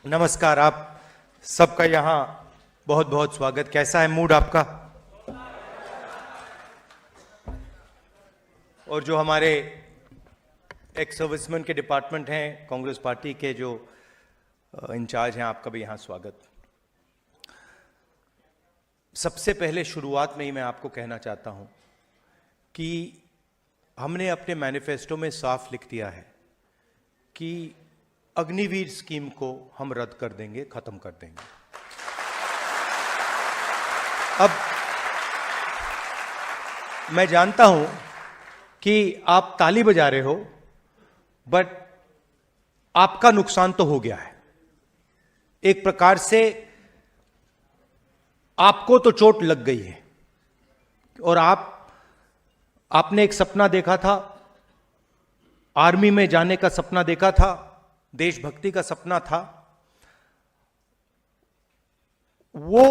नमस्कार। आप सबका यहाँ बहुत बहुत स्वागत। कैसा है मूड आपका? और जो हमारे एक्स सर्विसमैन के डिपार्टमेंट हैं, कांग्रेस पार्टी के जो इंचार्ज हैं, आपका भी यहाँ स्वागत। सबसे पहले शुरुआत में ही मैं आपको कहना चाहता हूँ कि हमने अपने मैनिफेस्टो में साफ लिख दिया है कि अग्निवीर स्कीम को हम रद्द कर देंगे, खत्म कर देंगे। अब मैं जानता हूं कि आप ताली बजा रहे हो, बट आपका नुकसान तो हो गया है। एक प्रकार से आपको तो चोट लग गई है और आपने एक सपना देखा था, आर्मी में जाने का सपना देखा था, देशभक्ति का सपना था। वो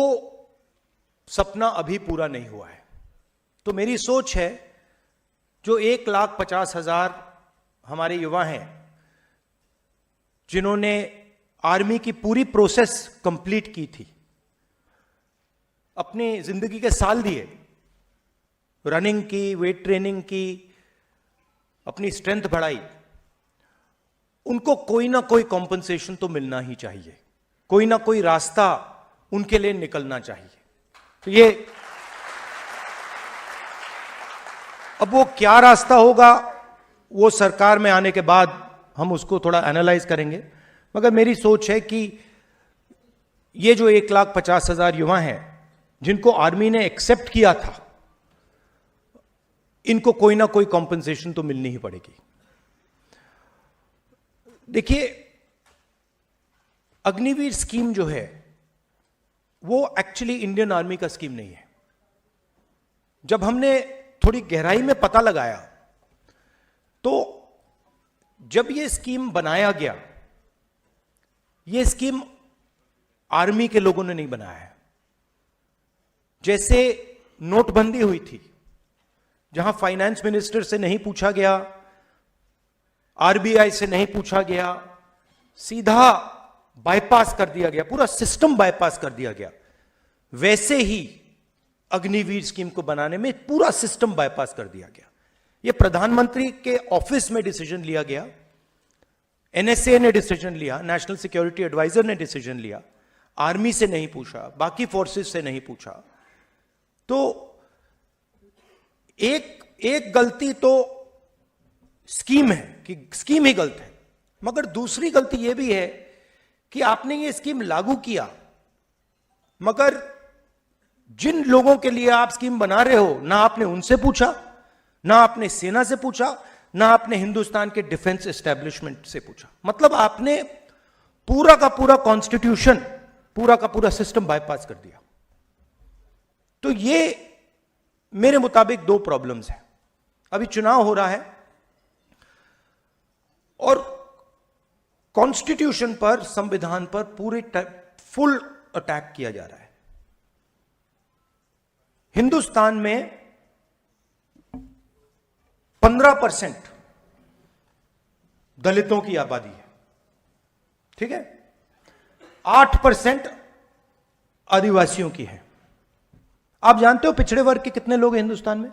सपना अभी पूरा नहीं हुआ है। तो मेरी सोच है, जो 1,50,000 हमारे युवा हैं जिन्होंने आर्मी की पूरी प्रोसेस कंप्लीट की थी, अपनी जिंदगी के साल दिए, रनिंग की, वेट ट्रेनिंग की, अपनी स्ट्रेंथ बढ़ाई, उनको कोई ना कोई कॉम्पनसेशन तो मिलना ही चाहिए, कोई ना कोई रास्ता उनके लिए निकलना चाहिए। तो ये अब वो क्या रास्ता होगा, वो सरकार में आने के बाद हम उसको थोड़ा एनालाइज करेंगे। मगर मेरी सोच है कि ये जो 1,50,000 युवा हैं जिनको आर्मी ने एक्सेप्ट किया था, इनको कोई ना कोई कॉम्पनसेशन तो मिलनी ही पड़ेगी। देखिए, अग्निवीर स्कीम जो है वो एक्चुअली इंडियन आर्मी का स्कीम नहीं है। जब हमने थोड़ी गहराई में पता लगाया तो जब ये स्कीम बनाया गया, ये स्कीम आर्मी के लोगों ने नहीं बनाया है। जैसे नोटबंदी हुई थी, जहां फाइनेंस मिनिस्टर से नहीं पूछा गया, आरबीआई से नहीं पूछा गया, सीधा बाईपास कर दिया गया, पूरा सिस्टम बाईपास कर दिया गया। वैसे ही अग्निवीर स्कीम को बनाने में पूरा सिस्टम बाईपास कर दिया गया। यह प्रधानमंत्री के ऑफिस में डिसीजन लिया गया, एनएसए ने डिसीजन लिया, नेशनल सिक्योरिटी एडवाइजर ने डिसीजन लिया, आर्मी से नहीं पूछा, बाकी फोर्सेस से नहीं पूछा। तो एक गलती तो स्कीम है कि स्कीम ही गलत है, मगर दूसरी गलती यह भी है कि आपने ये स्कीम लागू किया, मगर जिन लोगों के लिए आप स्कीम बना रहे हो, ना आपने उनसे पूछा, ना आपने सेना से पूछा, ना आपने हिंदुस्तान के डिफेंस एस्टेब्लिशमेंट से पूछा। मतलब आपने पूरा का पूरा कॉन्स्टिट्यूशन, पूरा का पूरा सिस्टम बाईपास कर दिया। तो ये मेरे मुताबिक दो प्रॉब्लम्स हैं। अभी चुनाव हो रहा है और कॉन्स्टिट्यूशन पर, संविधान पर पूरे फुल अटैक किया जा रहा है। हिंदुस्तान में 15% दलितों की आबादी है, ठीक है, 8% आदिवासियों की है। आप जानते हो पिछड़े वर्ग के कितने लोग हैं हिंदुस्तान में?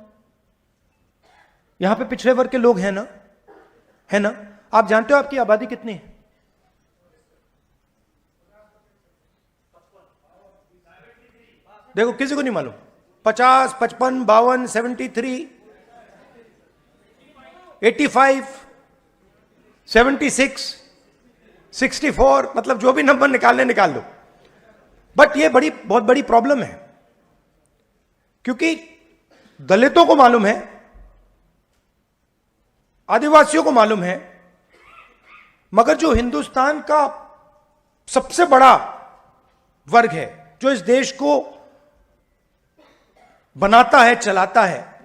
यहां पे पिछड़े वर्ग के लोग हैं ना, है ना? आप जानते हो आपकी आबादी कितनी है? देखो, किसी को नहीं मालूम। 50, 55, 52, 73, 85, 76, 64, मतलब जो भी नंबर निकालने निकाल लो। बट ये बहुत बड़ी प्रॉब्लम है, क्योंकि दलितों को मालूम है, आदिवासियों को मालूम है, मगर जो हिंदुस्तान का सबसे बड़ा वर्ग है, जो इस देश को बनाता है, चलाता है,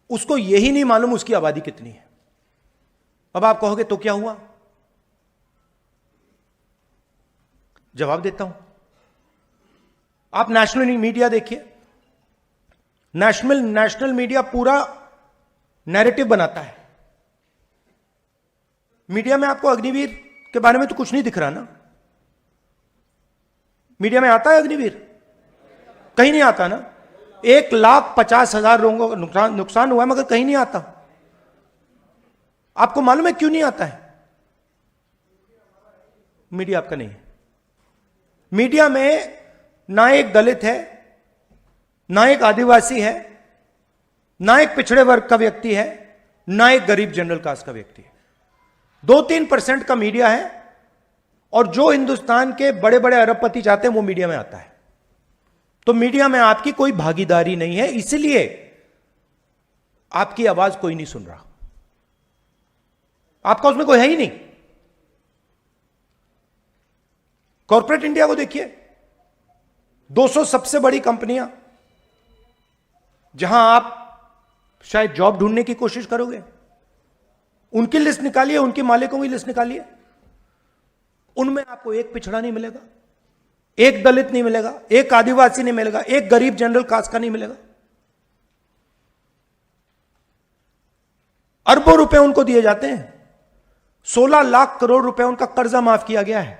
उसको यही नहीं मालूम उसकी आबादी कितनी है। अब आप कहोगे तो क्या हुआ? जवाब देता हूं। आप नेशनल मीडिया देखिए, नेशनल मीडिया पूरा नैरेटिव बनाता है। मीडिया में आपको अग्निवीर के बारे में तो कुछ नहीं दिख रहा ना, मीडिया में आता है अग्निवीर? कहीं नहीं आता ना। 1,50,000 लोगों को नुकसान हुआ है, मगर कहीं नहीं आता। आपको मालूम है क्यों नहीं आता है? मीडिया आपका नहीं है। मीडिया में ना एक दलित है, ना एक आदिवासी है, ना एक पिछड़े वर्ग का व्यक्ति है, ना एक गरीब जनरल कास्ट का व्यक्ति है। 2-3% का मीडिया है, और जो हिंदुस्तान के बड़े बड़े अरबपति चाहते हैं वो मीडिया में आता है। तो मीडिया में आपकी कोई भागीदारी नहीं है, इसलिए आपकी आवाज कोई नहीं सुन रहा। आपका उसमें कोई है ही नहीं। कॉर्पोरेट इंडिया को देखिए, 200 सबसे बड़ी कंपनियां, जहां आप शायद जॉब ढूंढने की कोशिश करोगे, उनकी लिस्ट निकालिए, उनके मालिकों की लिस्ट निकालिए, उनमें आपको एक पिछड़ा नहीं मिलेगा, एक दलित नहीं मिलेगा, एक आदिवासी नहीं मिलेगा, एक गरीब जनरल कास्ट का नहीं मिलेगा। अरबों रुपए उनको दिए जाते हैं। 16 लाख करोड़ रुपए उनका कर्जा माफ किया गया है।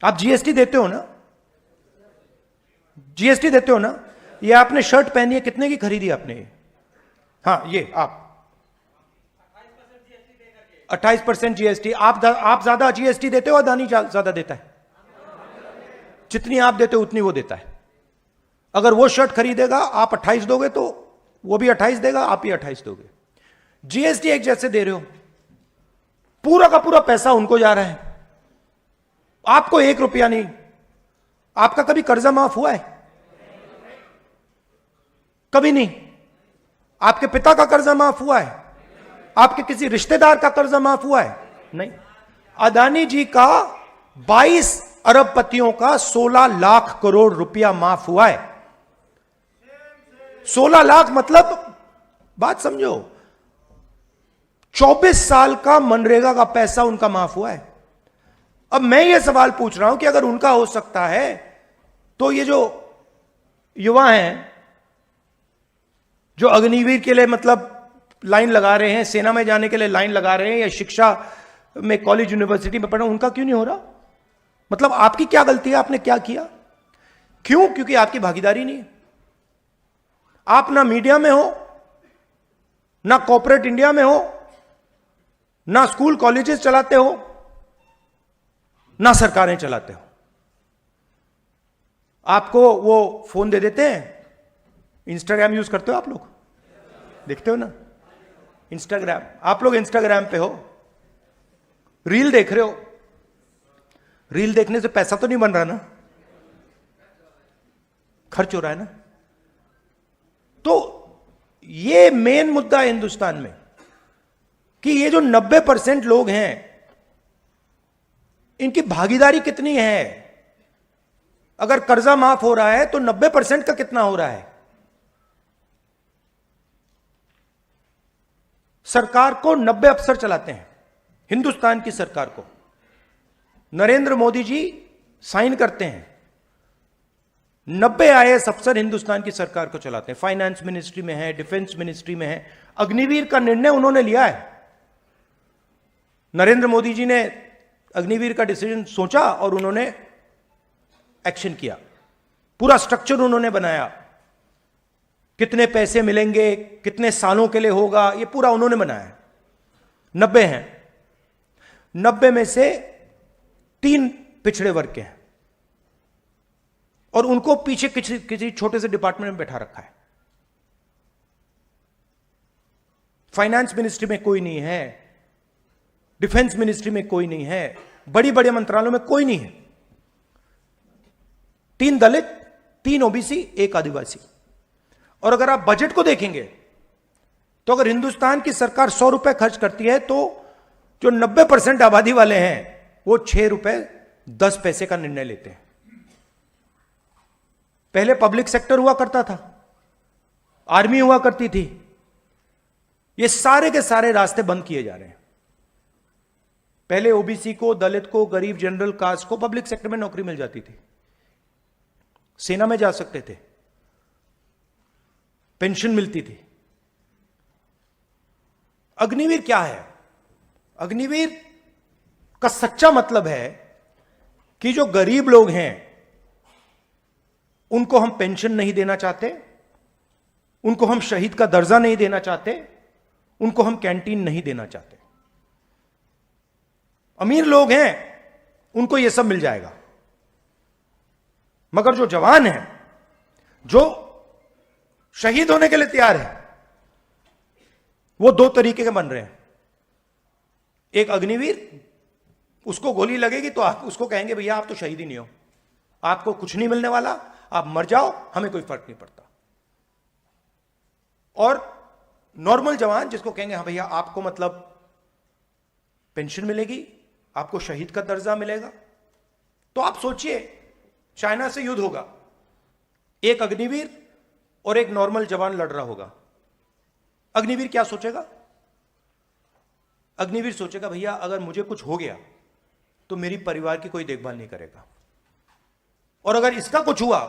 आप जीएसटी देते हो ना? जीएसटी देते हो ना? ये आपने शर्ट पहनी है, कितने की खरीदी आपने? हाँ, ये आप 28% जीएसटी। आप ज्यादा जीएसटी देते हो, अदानी ज्यादा देता है? जितनी आप देते हो उतनी वो देता है। अगर वो शर्ट खरीदेगा, आप 28 दोगे तो वो भी 28 देगा, आप भी 28 दोगे। जीएसटी एक जैसे दे रहे हो, पूरा का पूरा पैसा उनको जा रहा है, आपको 1 रुपया नहीं। आपका कभी कर्जा माफ हुआ है? कभी नहीं। आपके पिता का कर्जा माफ हुआ है? आपके किसी रिश्तेदार का कर्जा माफ हुआ है? नहीं। अदानी जी का 22 अरबपतियों का 16 लाख करोड़ रुपया माफ हुआ है। 16 लाख मतलब, बात समझो, 24 साल का मनरेगा का पैसा उनका माफ हुआ है। अब मैं ये सवाल पूछ रहा हूं कि अगर उनका हो सकता है, तो ये जो युवा हैं जो अग्निवीर के लिए मतलब लाइन लगा रहे हैं, सेना में जाने के लिए लाइन लगा रहे हैं, या शिक्षा में कॉलेज यूनिवर्सिटी में पढ़ रहे हैं, उनका क्यों नहीं हो रहा? मतलब आपकी क्या गलती है? आपने क्या किया? क्यों? क्योंकि आपकी भागीदारी नहीं है। आप ना मीडिया में हो, ना कॉर्पोरेट इंडिया में हो, ना स्कूल कॉलेजेस चलाते हो, ना सरकारें चलाते हो। आपको वो फोन दे देते हैं। इंस्टाग्राम यूज करते हो आप लोग? देखते हो ना इंस्टाग्राम? आप लोग इंस्टाग्राम पे हो, रील देख रहे हो। रील देखने से पैसा तो नहीं बन रहा ना? खर्च हो रहा है ना? तो ये मेन मुद्दा है हिंदुस्तान में, कि ये जो 90% लोग हैं, इनकी भागीदारी कितनी है? अगर कर्जा माफ हो रहा है तो 90% का कितना हो रहा है? सरकार को 90 अफसर चलाते हैं, हिंदुस्तान की सरकार को नरेंद्र मोदी जी साइन करते हैं। 90 आईएएस अफसर हिंदुस्तान की सरकार को चलाते हैं। फाइनेंस मिनिस्ट्री में है, डिफेंस मिनिस्ट्री में है। अग्निवीर का निर्णय उन्होंने लिया है। नरेंद्र मोदी जी ने अग्निवीर का डिसीजन सोचा और उन्होंने एक्शन किया। पूरा स्ट्रक्चर उन्होंने बनाया, कितने पैसे मिलेंगे, कितने सालों के लिए होगा, ये पूरा उन्होंने बनाया। 90 हैं, 90 में से 3 पिछड़े वर्ग के हैं, और उनको पीछे किसी छोटे से डिपार्टमेंट में बैठा रखा है। फाइनेंस मिनिस्ट्री में कोई नहीं है, डिफेंस मिनिस्ट्री में कोई नहीं है, बड़ी बड़े मंत्रालयों में कोई नहीं है। 3 दलित, 3 ओबीसी, 1 आदिवासी। और अगर आप बजट को देखेंगे तो अगर हिंदुस्तान की सरकार 100 रुपए खर्च करती है, तो जो 90% आबादी वाले हैं वो 6 रुपए 10 पैसे का निर्णय लेते हैं। पहले पब्लिक सेक्टर हुआ करता था, आर्मी हुआ करती थी, ये सारे के सारे रास्ते बंद किए जा रहे हैं। पहले ओबीसी को, दलित को, गरीब जनरल कास्ट को पब्लिक सेक्टर में नौकरी मिल जाती थी, सेना में जा सकते थे, पेंशन मिलती थी। अग्निवीर क्या है? अग्निवीर का सच्चा मतलब है कि जो गरीब लोग हैं, उनको हम पेंशन नहीं देना चाहते, उनको हम शहीद का दर्जा नहीं देना चाहते, उनको हम कैंटीन नहीं देना चाहते। अमीर लोग हैं उनको यह सब मिल जाएगा, मगर जो जवान हैं, जो शहीद होने के लिए तैयार हैं, वो दो तरीके के बन रहे हैं। एक अग्निवीर, उसको गोली लगेगी तो आप उसको कहेंगे भैया आप तो शहीद ही नहीं हो, आपको कुछ नहीं मिलने वाला, आप मर जाओ, हमें कोई फर्क नहीं पड़ता। और नॉर्मल जवान जिसको कहेंगे हाँ भैया आपको मतलब पेंशन मिलेगी, आपको शहीद का दर्जा मिलेगा। तो आप सोचिए चाइना से युद्ध होगा, एक अग्निवीर और एक नॉर्मल जवान लड़ रहा होगा। अग्निवीर क्या सोचेगा? अग्निवीर सोचेगा भैया अगर मुझे कुछ हो गया तो मेरी परिवार की कोई देखभाल नहीं करेगा, और अगर इसका कुछ हुआ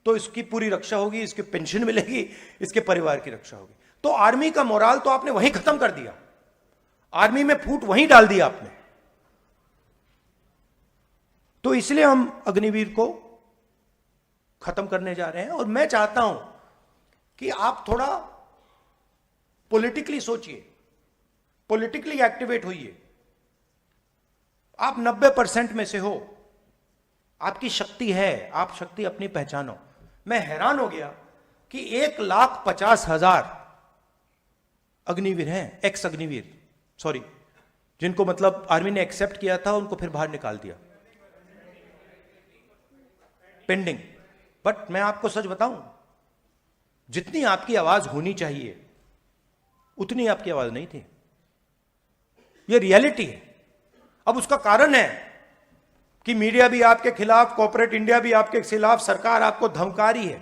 तो इसकी पूरी रक्षा होगी, इसकी पेंशन मिलेगी, इसके परिवार की रक्षा होगी। तो आर्मी का मोराल तो आपने वहीं खत्म कर दिया, आर्मी में फूट वहीं डाल दिया आपने। तो इसलिए हम अग्निवीर को खत्म करने जा रहे हैं। और मैं चाहता हूं कि आप थोड़ा पॉलिटिकली सोचिए, पॉलिटिकली एक्टिवेट होइए। आप 90% में से हो, आपकी शक्ति है, आप शक्ति अपनी पहचानो। मैं हैरान हो गया कि 1,50,000 अग्निवीर हैं, एक्स अग्निवीर, सॉरी, जिनको मतलब आर्मी ने एक्सेप्ट किया था उनको फिर बाहर निकाल दिया, पेंडिंग। बट मैं आपको सच बताऊं, जितनी आपकी आवाज होनी चाहिए उतनी आपकी आवाज नहीं थी। यह रियलिटी है। अब उसका कारण है कि मीडिया भी आपके खिलाफ, कॉर्पोरेट इंडिया भी आपके खिलाफ, सरकार आपको धमका रही है,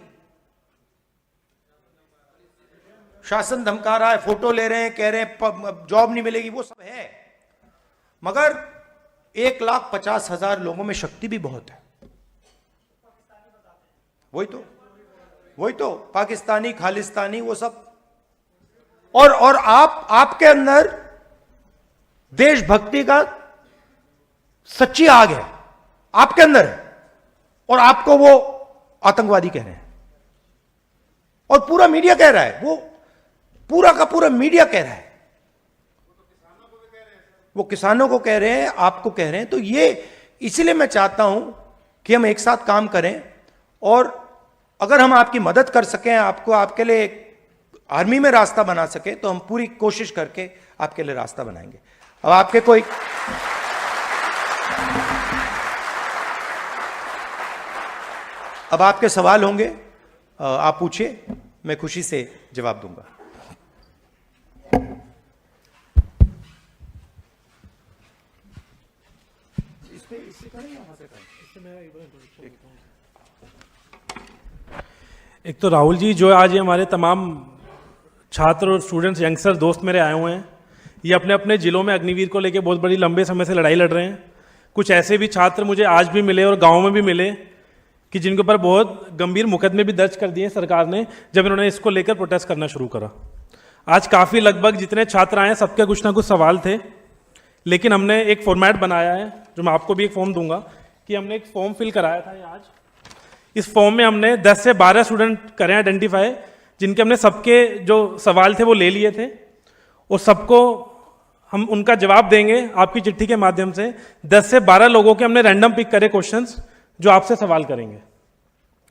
शासन धमका रहा है, फोटो ले रहे हैं, कह रहे हैं जॉब नहीं मिलेगी, वो सब है। मगर 1,50,000 लोगों में शक्ति भी बहुत है। वही तो पाकिस्तानी, खालिस्तानी, वो सब। और आपके अंदर देशभक्ति का सच्ची आग है, आपके अंदर है, और आपको वो आतंकवादी कह रहे हैं। और पूरा मीडिया कह रहा है, वो पूरा का पूरा मीडिया कह रहा है, वो किसानों को कह रहे हैं, आपको कह रहे हैं। तो ये इसलिए मैं चाहता हूं कि हम एक साथ काम करें, और अगर हम आपकी मदद कर सकें, आपको आपके लिए एक आर्मी में रास्ता बना सके, तो हम पूरी कोशिश करके आपके लिए रास्ता बनाएंगे। अब आपके कोई अब आपके सवाल होंगे, आप पूछिए, मैं खुशी से जवाब दूंगा। एक तो राहुल जी, जो आज ये हमारे तमाम छात्र और स्टूडेंट्स, यंगस्टर दोस्त मेरे आए हुए हैं, ये अपने अपने ज़िलों में अग्निवीर को लेके बहुत बड़ी लंबे समय से लड़ाई लड़ रहे हैं। कुछ ऐसे भी छात्र मुझे आज भी मिले और गाँव में भी मिले कि जिनके ऊपर बहुत गंभीर मुकदमे भी दर्ज कर दिए सरकार ने, जब इन्होंने इसको लेकर प्रोटेस्ट करना शुरू करा। आज काफ़ी लगभग जितने छात्र आए हैं सबके कुछ ना कुछ सवाल थे, लेकिन हमने एक फॉर्मेट बनाया है, जो मैं आपको भी एक फॉर्म दूंगा, कि हमने एक फॉर्म फिल कराया था ये आज। इस फॉर्म में हमने 10 से 12 स्टूडेंट करें आइडेंटिफाई, जिनके हमने सबके जो सवाल थे वो ले लिए थे, और सबको हम उनका जवाब देंगे आपकी चिट्ठी के माध्यम से। 10 से 12 लोगों के हमने रैंडम पिक करे क्वेश्चंस, जो आपसे सवाल करेंगे।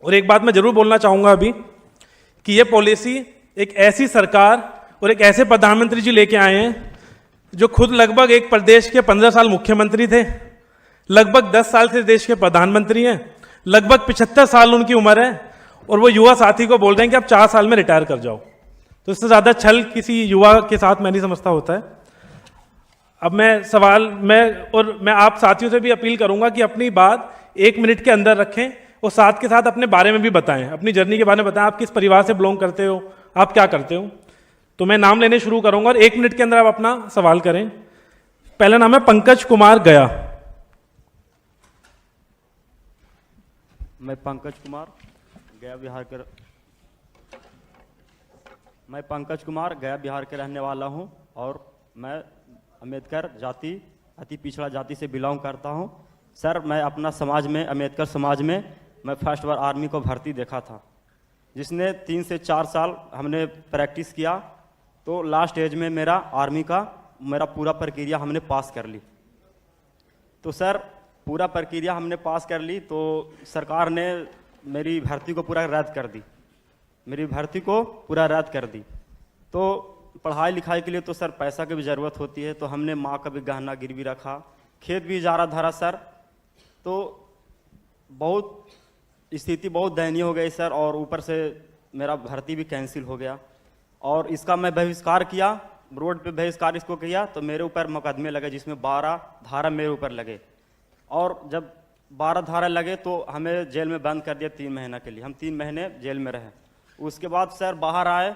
और एक बात मैं जरूर बोलना चाहूँगा अभी, कि ये पॉलिसी एक ऐसी सरकार और एक ऐसे प्रधानमंत्री जी लेके आए हैं जो खुद लगभग एक प्रदेश के 15 साल मुख्यमंत्री थे, लगभग 10 साल से देश के प्रधानमंत्री हैं, लगभग 75 साल उनकी उम्र है, और वो युवा साथी को बोल रहे हैं कि आप 4 साल में रिटायर कर जाओ। तो इससे ज़्यादा छल किसी युवा के साथ मैं नहीं समझता होता है। अब मैं आप साथियों से भी अपील करूंगा कि अपनी बात 1 मिनट के अंदर रखें, और साथ के साथ अपने बारे में भी बताएं, अपनी जर्नी के बारे में बताएं, आप किस परिवार से बिलोंग करते हो, आप क्या करते हो। तो मैं नाम लेने शुरू करूंगा और 1 मिनट के अंदर आप अपना सवाल करें। पहला नाम है पंकज कुमार गया। मैं पंकज कुमार गया बिहार के रहने वाला हूं, और मैं अम्बेडकर जाति, अति पिछड़ा जाति से बिलोंग करता हूं। सर, मैं अपना समाज में, अम्बेडकर समाज में मैं फर्स्ट बार आर्मी को भर्ती देखा था, जिसने 3 से 4 साल हमने प्रैक्टिस किया, तो लास्ट एज में मेरा आर्मी का मेरा पूरा प्रक्रिया हमने पास कर ली। तो सर पूरा प्रक्रिया हमने पास कर ली, तो सरकार ने मेरी भर्ती को पूरा रद्द कर दी, मेरी भर्ती को पूरा रद्द कर दी। तो पढ़ाई लिखाई के लिए तो सर पैसा की भी ज़रूरत होती है, तो हमने माँ का भी गहना गिरवी रखा, खेत भी इजारा धरा सर। तो बहुत स्थिति बहुत दयनीय हो गई सर, और ऊपर से मेरा भर्ती भी कैंसिल हो गया, और इसका मैं बहिष्कार किया, रोड पे बहिष्कार इसको किया, तो मेरे ऊपर मुकदमे लगे जिसमें 12 धारा मेरे ऊपर लगे, और जब 12 धारा लगे तो हमें जेल में बंद कर दिया 3 महीने के लिए। हम 3 महीने जेल में रहे। उसके बाद सर बाहर आए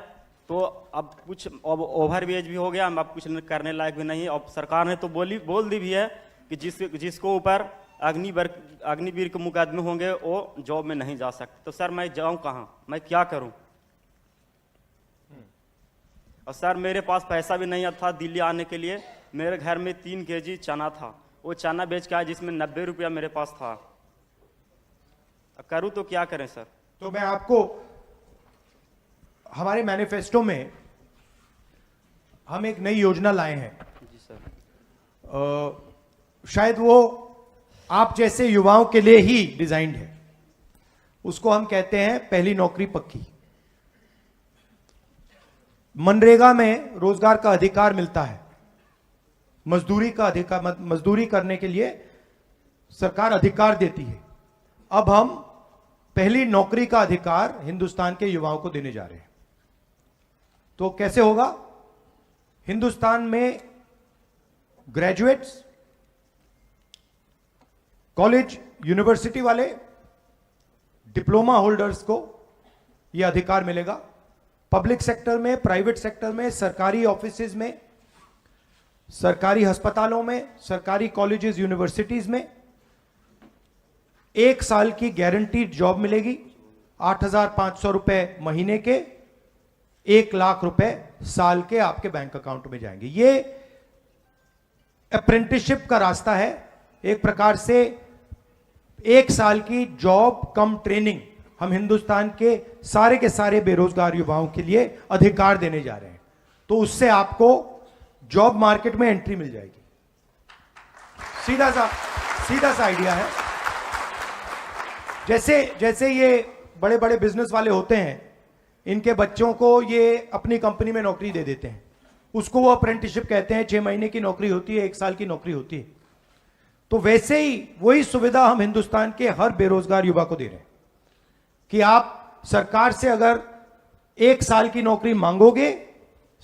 तो अब कुछ ओवर एज भी हो गया, हम अब कुछ करने लायक भी नहीं। अब सरकार ने तो बोल दी भी है कि जिसको ऊपर अग्निवीर के मुकदमे होंगे वो जॉब में नहीं जा सकते। तो सर मैं जाऊं कहाँ, मैं क्या करूं? और सर मेरे पास पैसा भी नहीं था दिल्ली आने के लिए। मेरे घर में 3 केजी चना था, वो चना बेच के आया जिसमें 90 रुपया मेरे पास था। करूं तो क्या करें सर? तो मैं आपको, हमारे मैनिफेस्टो में हम एक नई योजना लाए हैं। जी सर। शायद वो आप जैसे युवाओं के लिए ही डिजाइन्ड है। उसको हम कहते हैं पहली नौकरी पक्की। मनरेगा में रोजगार का अधिकार मिलता है, मजदूरी का अधिकार, मजदूरी करने के लिए सरकार अधिकार देती है। अब हम पहली नौकरी का अधिकार हिंदुस्तान के युवाओं को देने जा रहे हैं। तो कैसे होगा? हिंदुस्तान में ग्रेजुएट्स, कॉलेज यूनिवर्सिटी वाले, डिप्लोमा होल्डर्स को यह अधिकार मिलेगा। पब्लिक सेक्टर में, प्राइवेट सेक्टर में, सरकारी ऑफिसेज में, सरकारी अस्पतालों में, सरकारी कॉलेजेस यूनिवर्सिटीज में 1 साल की गारंटीड जॉब मिलेगी। 8,500 रुपए महीने के, 1 लाख रुपए साल के आपके बैंक अकाउंट में जाएंगे। ये अप्रेंटिसशिप का रास्ता है। एक प्रकार से 1 साल की जॉब कम ट्रेनिंग हम हिंदुस्तान के सारे बेरोजगार युवाओं के लिए अधिकार देने जा रहे हैं। तो उससे आपको जॉब मार्केट में एंट्री मिल जाएगी। सीधा सा आइडिया है। जैसे ये बड़े बड़े बिजनेस वाले होते हैं, इनके बच्चों को ये अपनी कंपनी में नौकरी दे देते हैं, उसको वो अप्रेंटिसशिप कहते हैं। 6 महीने की नौकरी होती है, 1 साल की नौकरी होती है। तो वैसे ही वही सुविधा हम हिंदुस्तान के हर बेरोजगार युवा को दे रहे हैं कि आप सरकार से अगर 1 साल की नौकरी मांगोगे,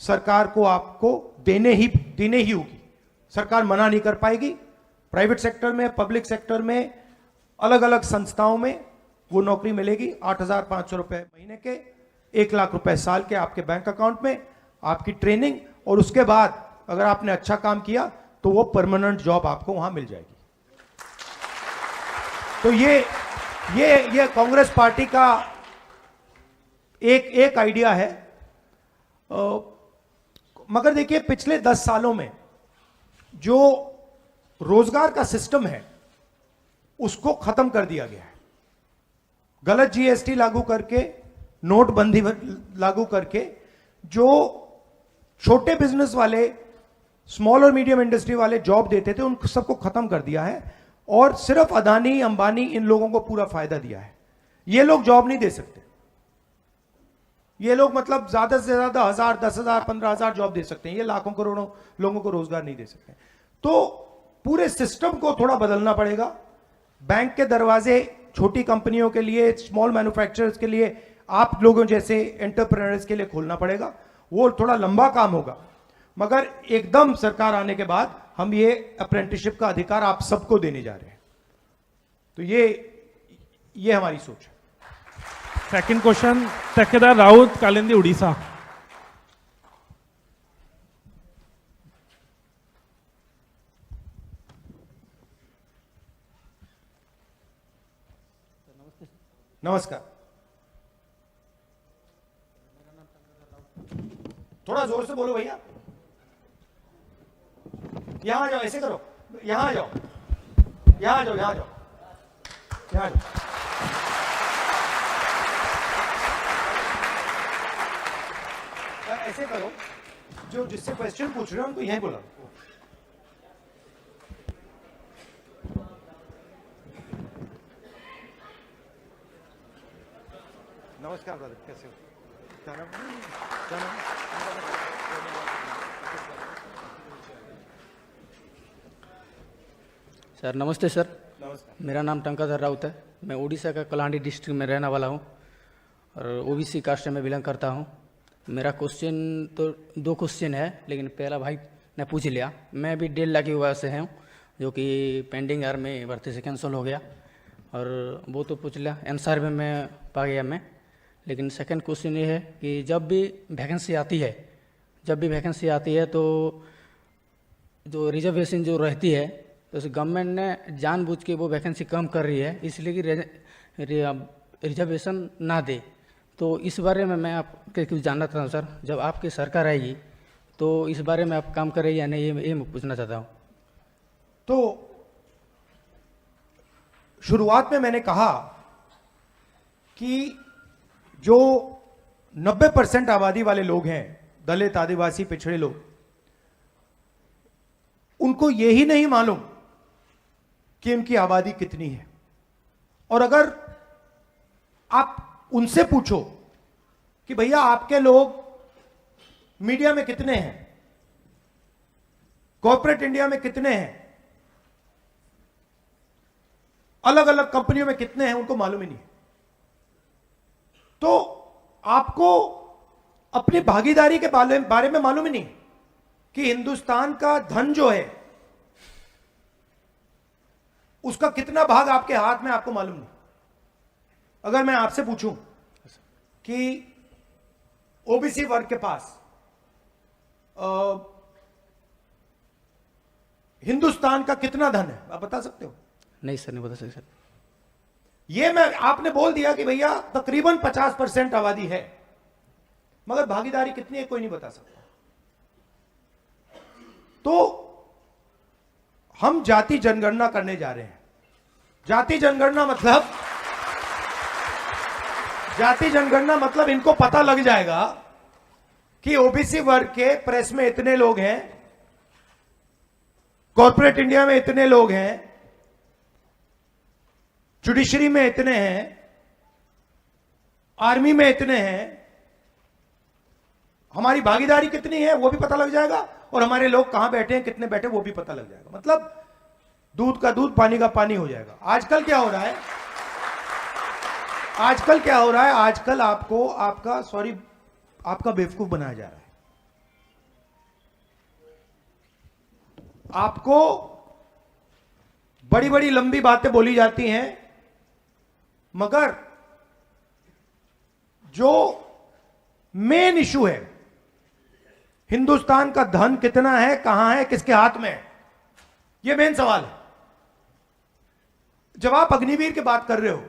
सरकार को आपको देने ही होगी। सरकार मना नहीं कर पाएगी। प्राइवेट सेक्टर में, पब्लिक सेक्टर में, अलग अलग संस्थाओं में वो नौकरी मिलेगी। 8,500 रुपए महीने के, 1 लाख रुपए साल के आपके बैंक अकाउंट में, आपकी ट्रेनिंग, और उसके बाद अगर आपने अच्छा काम किया तो वो परमानेंट जॉब आपको वहां मिल जाएगी। तो ये कांग्रेस पार्टी का एक आइडिया है। मगर देखिए, पिछले 10 सालों में जो रोजगार का सिस्टम है उसको खत्म कर दिया गया है। गलत जीएसटी लागू करके, नोटबंदी लागू करके, जो छोटे बिजनेस वाले, स्मॉल और मीडियम इंडस्ट्री वाले जॉब देते थे, उन सबको खत्म कर दिया है, और सिर्फ अदानी, अंबानी, इन लोगों को पूरा फायदा दिया है। ये लोग जॉब नहीं दे सकते। ये लोग मतलब ज्यादा से ज्यादा 1,000, 10,000, 15,000 जॉब दे सकते हैं। ये लाखों करोड़ों लोगों को रोजगार नहीं दे सकते। तो पूरे सिस्टम को थोड़ा बदलना पड़ेगा। बैंक के दरवाजे छोटी कंपनियों के लिए, स्मॉल मैन्युफैक्चरर्स के लिए, आप लोगों जैसे एंटरप्रेन्योर्स के लिए खोलना पड़ेगा। वो थोड़ा लंबा काम होगा, मगर एकदम सरकार आने के बाद हम ये अप्रेंटिसशिप का अधिकार आप सबको देने जा रहे हैं। तो ये हमारी सोच है। सेकंड क्वेश्चन, ठेकेदार राउत, कालिंदी, उड़ीसा। नमस्कार। थोड़ा जोर से बोलो भैया। यहां आ जाओ, ऐसे करो, यहां आ जाओ, यहां आ जाओ, यहां आ जाओ, यहां आ जाओ। ऐसे करो, जो जिससे क्वेश्चन पूछ रहे हो उनको यहीं बुलाओ। नमस्कार ब्रदर, कैसे हो? क्या नाम? क्या नाम? सर नमस्ते सर। नमस्कार। मेरा नाम टंकाधर राउत है। मैं उड़ीसा का कलाहांडी डिस्ट्रिक्ट में रहने वाला हूँ और ओबीसी कास्ट से मैं बिलोंग करता हूँ। मेरा क्वेश्चन तो 2 क्वेश्चन है, लेकिन पहला भाई ने पूछ लिया। मैं भी 1.5 लाख की वजह से हूँ, जो कि पेंडिंग आर में भर्ती से कैंसिल हो गया, और वो तो पूछ लिया, आंसर में मैं पा गया मैं। लेकिन सेकंड क्वेश्चन ये है कि जब भी वैकेंसी आती है तो जो रिजर्वेशन जो रहती है, तो गवर्नमेंट ने जानबूझ के वो वैकेंसी कम कर रही है, इसलिए कि रिजर्वेशन ना दे। तो इस बारे में मैं आपके कुछ जानना चाहता हूँ सर। जब आपकी सरकार आएगी तो इस बारे में आप काम करेंगे या नहीं, ये मैं पूछना चाहता हूँ। तो शुरुआत में मैंने कहा कि जो 90% आबादी वाले लोग हैं, दलित, आदिवासी, पिछड़े लोग, उनको यही नहीं मालूम कि उनकी आबादी कितनी है। और अगर आप उनसे पूछो कि भैया आपके लोग मीडिया में कितने हैं, कॉर्पोरेट इंडिया में कितने हैं, अलग अलग कंपनियों में कितने हैं, उनको मालूम ही नहीं है। तो आपको अपनी भागीदारी के बारे में मालूम ही नहीं कि हिंदुस्तान का धन जो है उसका कितना भाग आपके हाथ में, आपको मालूम नहीं। अगर मैं आपसे पूछूं कि ओबीसी वर्ग के पास हिंदुस्तान का कितना धन है, आप बता सकते हो? नहीं सर, नहीं बता सकते सर। ये मैं आपने बोल दिया कि भैया तकरीबन 50% आबादी है, मगर भागीदारी कितनी है कोई नहीं बता सकता। तो हम जाति जनगणना करने जा रहे हैं। जाति जनगणना मतलब इनको पता लग जाएगा कि ओबीसी वर्ग के प्रेस में इतने लोग हैं, कॉर्पोरेट इंडिया में इतने लोग हैं, जुडिशरी में इतने हैं, आर्मी में इतने हैं, हमारी भागीदारी कितनी है वो भी पता लग जाएगा, और हमारे लोग कहां बैठे हैं, कितने बैठे, वो भी पता लग जाएगा। मतलब दूध का दूध, पानी का पानी हो जाएगा। आजकल क्या हो रहा है, आजकल आपको आपका बेवकूफ बनाया जा रहा है। आपको बड़ी बड़ी लंबी बातें बोली जाती हैं, मगर जो मेन इशू है, हिंदुस्तान का धन कितना है, कहां है, किसके हाथ में है, यह मेन सवाल है। जब आप अग्निवीर की बात कर रहे हो,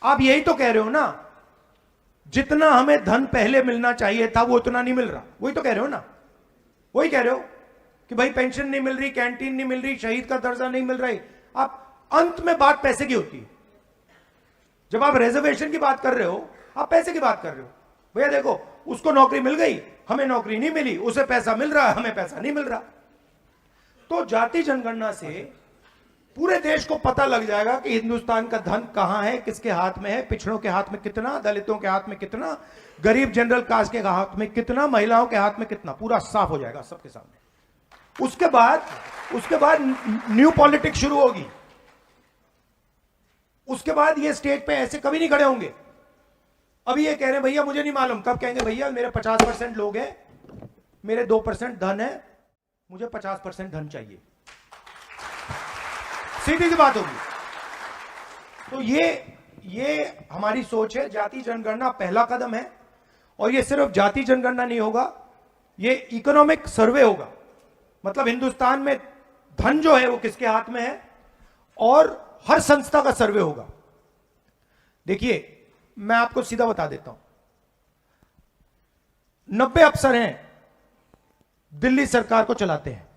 आप यही तो कह रहे हो ना, जितना हमें धन पहले मिलना चाहिए था वो उतना नहीं मिल रहा। वही तो कह रहे हो ना, वही कह रहे हो कि भाई पेंशन नहीं मिल रही, कैंटीन नहीं मिल रही, शहीद का दर्जा नहीं मिल रही। आप अंत में बात पैसे की होती है। जब आप रिजर्वेशन की बात कर रहे हो, आप पैसे की बात कर रहे हो। भैया देखो, उसको नौकरी मिल गई, हमें नौकरी नहीं मिली, उसे पैसा मिल रहा है, हमें पैसा नहीं मिल रहा। तो जाति जनगणना से पूरे देश को पता लग जाएगा कि हिंदुस्तान का धन कहां है, किसके हाथ में है, पिछड़ों के हाथ में कितना, दलितों के हाथ में कितना, गरीब जनरल कास्ट के हाथ में कितना, महिलाओं के हाथ में कितना, पूरा साफ हो जाएगा सबके सामने। उसके बाद न्यू पॉलिटिक्स शुरू होगी। उसके बाद ये स्टेज पे ऐसे कभी नहीं खड़े होंगे। अभी ये कह रहे हैं भैया मुझे नहीं मालूम, कब कहेंगे भैया मेरे 50% लोग हैं, मेरे 2% धन है, मुझे 50% धन चाहिए। सीधी सी बात होगी। तो ये हमारी सोच है। जाति जनगणना पहला कदम है, और ये सिर्फ जाति जनगणना नहीं होगा, ये इकोनॉमिक सर्वे होगा। मतलब हिंदुस्तान में धन जो है वो किसके हाथ में है, और हर संस्था का सर्वे होगा। देखिए मैं आपको सीधा बता देता हूं, 90 अफसर हैं दिल्ली सरकार को चलाते हैं।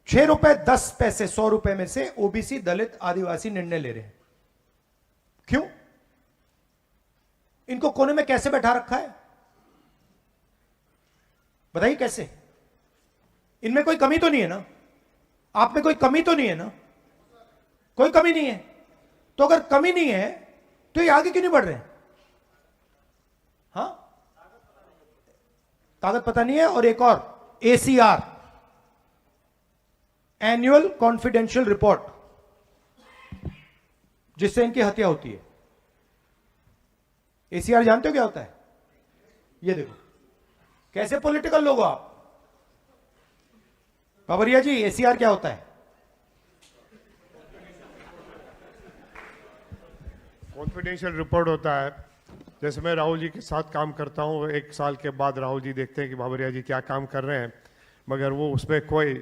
6 रुपए 10 पैसे 100 रुपए में से ओबीसी, दलित, आदिवासी निर्णय ले रहे हैं। क्यों? इनको कोने में कैसे बैठा रखा है? बताइए कैसे? इनमें कोई कमी तो नहीं है ना? आप में कोई कमी तो नहीं है ना? कोई कमी नहीं है। तो अगर कमी नहीं है तो ये आगे क्यों नहीं बढ़ रहे? हाँ, ताकत पता नहीं है। और एक और, ACR, एनुअल कॉन्फिडेंशियल रिपोर्ट, जिससे इनकी हत्या होती है। ACR जानते हो क्या होता है? ये देखो कैसे पॉलिटिकल लोग हो आप। बाबरिया जी, ACR क्या होता है? कॉन्फिडेंशियल रिपोर्ट होता है। जैसे मैं राहुल जी के साथ काम करता हूँ, 1 साल के बाद राहुल जी देखते हैं कि बाबरिया जी क्या काम कर रहे हैं, मगर वो उसमें कोई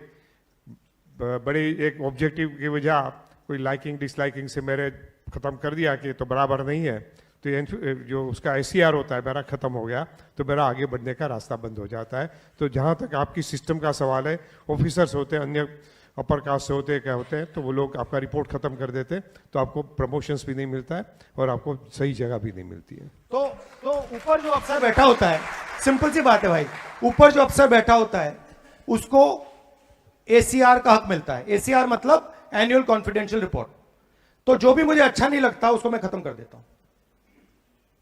बड़ी एक ऑब्जेक्टिव की वजह कोई लाइकिंग डिसलाइकिंग से मेरे ख़त्म कर दिया कि तो बराबर नहीं है, तो ये जो उसका ACR होता है मेरा ख़त्म हो गया, तो मेरा आगे बढ़ने का रास्ता बंद हो जाता है। तो जहाँ तक आपकी सिस्टम का सवाल है, ऑफिसर्स होते हैं, अन्य अपर कास्ट से होते हैं, क्या होते हैं, तो वो लोग आपका रिपोर्ट ख़त्म कर देते हैं, तो आपको प्रमोशंस भी नहीं मिलता है और आपको सही जगह भी नहीं मिलती है। तो ऊपर जो अफसर बैठा होता है, सिंपल सी बात है भाई, ऊपर जो अफसर बैठा होता है उसको ACR का हक मिलता है। ACR मतलब एनुअल कॉन्फिडेंशियल रिपोर्ट। तो जो भी मुझे अच्छा नहीं लगता उसको मैं खत्म कर देता हूं।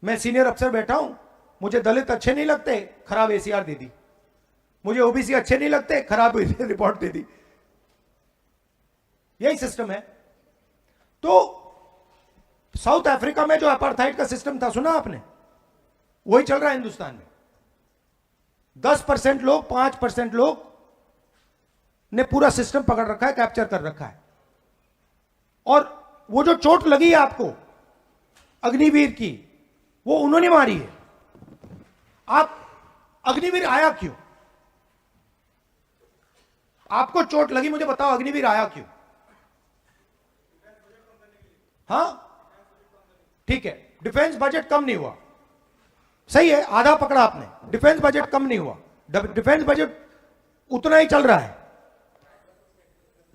मैं सीनियर अफसर बैठा हूं, मुझे दलित अच्छे नहीं लगते, खराब ACR दे दी। मुझे OBC अच्छे नहीं लगते, खराब रिपोर्ट दे दी। यही सिस्टम है। तो साउथ अफ्रीका में जो अपार्थाइड का सिस्टम था, सुना आपने? वही चल रहा है हिंदुस्तान में। 10% लोग, 5% लोग ने पूरा सिस्टम पकड़ रखा है, कैप्चर कर रखा है। और वो जो चोट लगी है आपको अग्निवीर की, वो उन्होंने मारी है। आप अग्निवीर आया क्यों? आपको चोट लगी, मुझे बताओ अग्निवीर आया क्यों? हाँ ठीक है, डिफेंस बजट कम नहीं हुआ, सही है, आधा पकड़ा आपने। डिफेंस बजट कम नहीं हुआ, डिफेंस बजट उतना ही चल रहा है।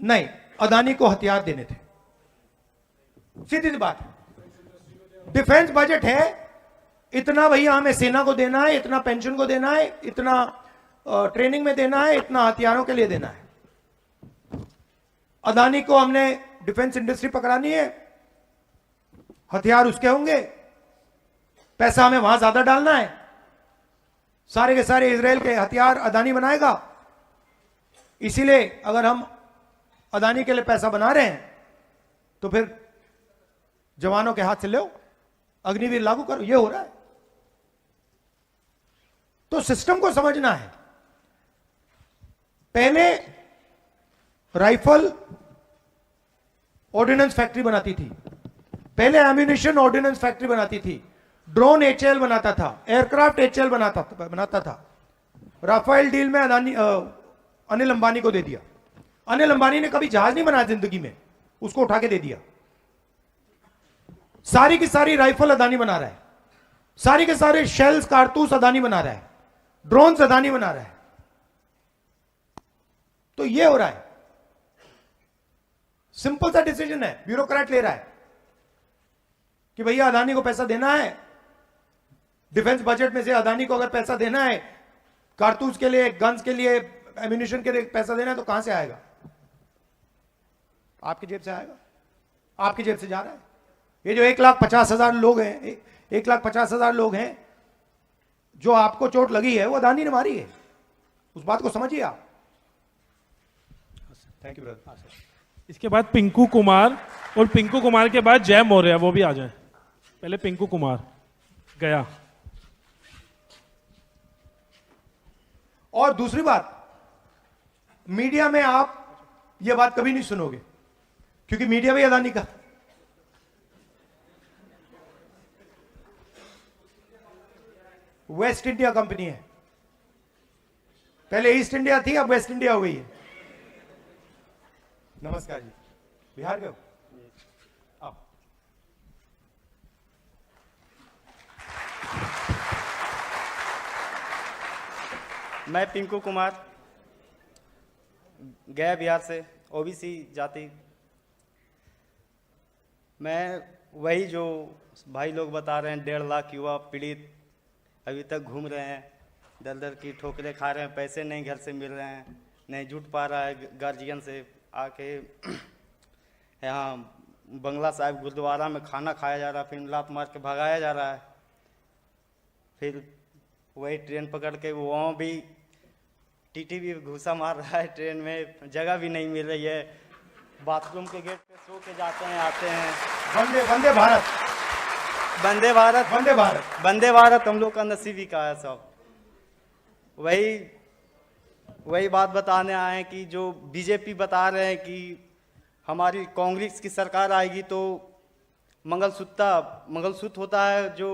नहीं, अदानी को हथियार देने थे, सीधी सी बात है। डिफेंस बजट है इतना, भैया हमें सेना को देना है, इतना पेंशन को देना है, इतना ट्रेनिंग में देना है, इतना हथियारों के लिए देना है। अदानी को हमने डिफेंस इंडस्ट्री पकड़ानी है, हथियार उसके होंगे, पैसा हमें वहां ज्यादा डालना है, सारे के सारे इजराइल के हथियार अदानी बनाएगा। इसीलिए अगर हम अदानी के लिए पैसा बना रहे हैं तो फिर जवानों के हाथ से लो, अग्निवीर लागू करो। ये हो रहा है। तो सिस्टम को समझना है। पहले राइफल ऑर्डिनेंस फैक्ट्री बनाती थी, पहले एम्यूनिशन ऑर्डिनेंस फैक्ट्री बनाती थी, ड्रोन HAL बनाता था, एयरक्राफ्ट HAL बनाता था। राफेल डील में अदानी अनिल अंबानी को दे दिया। अनिल अंबानी ने कभी जहाज नहीं बनाया जिंदगी में, उसको उठा के दे दिया। सारी की सारी राइफल अदानी बना रहा है, सारी के सारे शेल्स कारतूस अदानी बना रहा है, ड्रोन्स अदानी बना रहा है। तो ये हो रहा है। सिंपल सा डिसीजन है, ब्यूरोक्रेट ले रहा है कि भैया अदानी को पैसा देना है, डिफेंस बजट में से अदानी को अगर पैसा देना है, कारतूस के लिए, गन्स के लिए, एम्यूनिशन के लिए पैसा देना है, तो कहां से आएगा? आपकी जेब से आएगा, आपकी जेब से जा रहा है। ये जो 1,50,000 लोग हैं, 1,50,000 लोग हैं जो आपको चोट लगी है, वो अदानी ने मारी है। उस बात को समझिए आप। Thank you brother. इसके बाद पिंकू कुमार, और पिंकू कुमार के बाद जय मौर्य, वो भी आ जाए। पहले पिंकू कुमार गया। और दूसरी बात, मीडिया में आप यह बात कभी नहीं सुनोगे, क्योंकि मीडिया भी अदानी का। वेस्ट इंडिया कंपनी है, पहले ईस्ट इंडिया थी, अब वेस्ट इंडिया हो गई है। नमस्कार जी, बिहार के हो आप? मैं पिंकू कुमार, गया बिहार से, OBC जाति। मैं वही जो भाई लोग बता रहे हैं 1.5 लाख युवा पीड़ित अभी तक घूम रहे हैं, दर दर की ठोकरें खा रहे हैं, पैसे नहीं घर से मिल रहे हैं, नहीं जुट पा रहा है गार्जियन से आके यहाँ बंगला साहिब गुरुद्वारा में खाना खाया जा रहा है, फिर लात मार के भगाया जा रहा है, फिर वही ट्रेन पकड़ के वहाँ भी टीटी भी घुसा मार रहा है, ट्रेन में जगह भी नहीं मिल रही है, बाथरूम के गेट पे सो के जाते हैं आते हैं। वंदे वंदे भारत, वंदे भारत, वंदे भारत, वंदे भारत हम लोग का नसीब ही का है सब। वही बात बताने आए हैं कि जो बीजेपी बता रहे हैं कि हमारी कांग्रेस की सरकार आएगी तो मंगलसूत्र होता है जो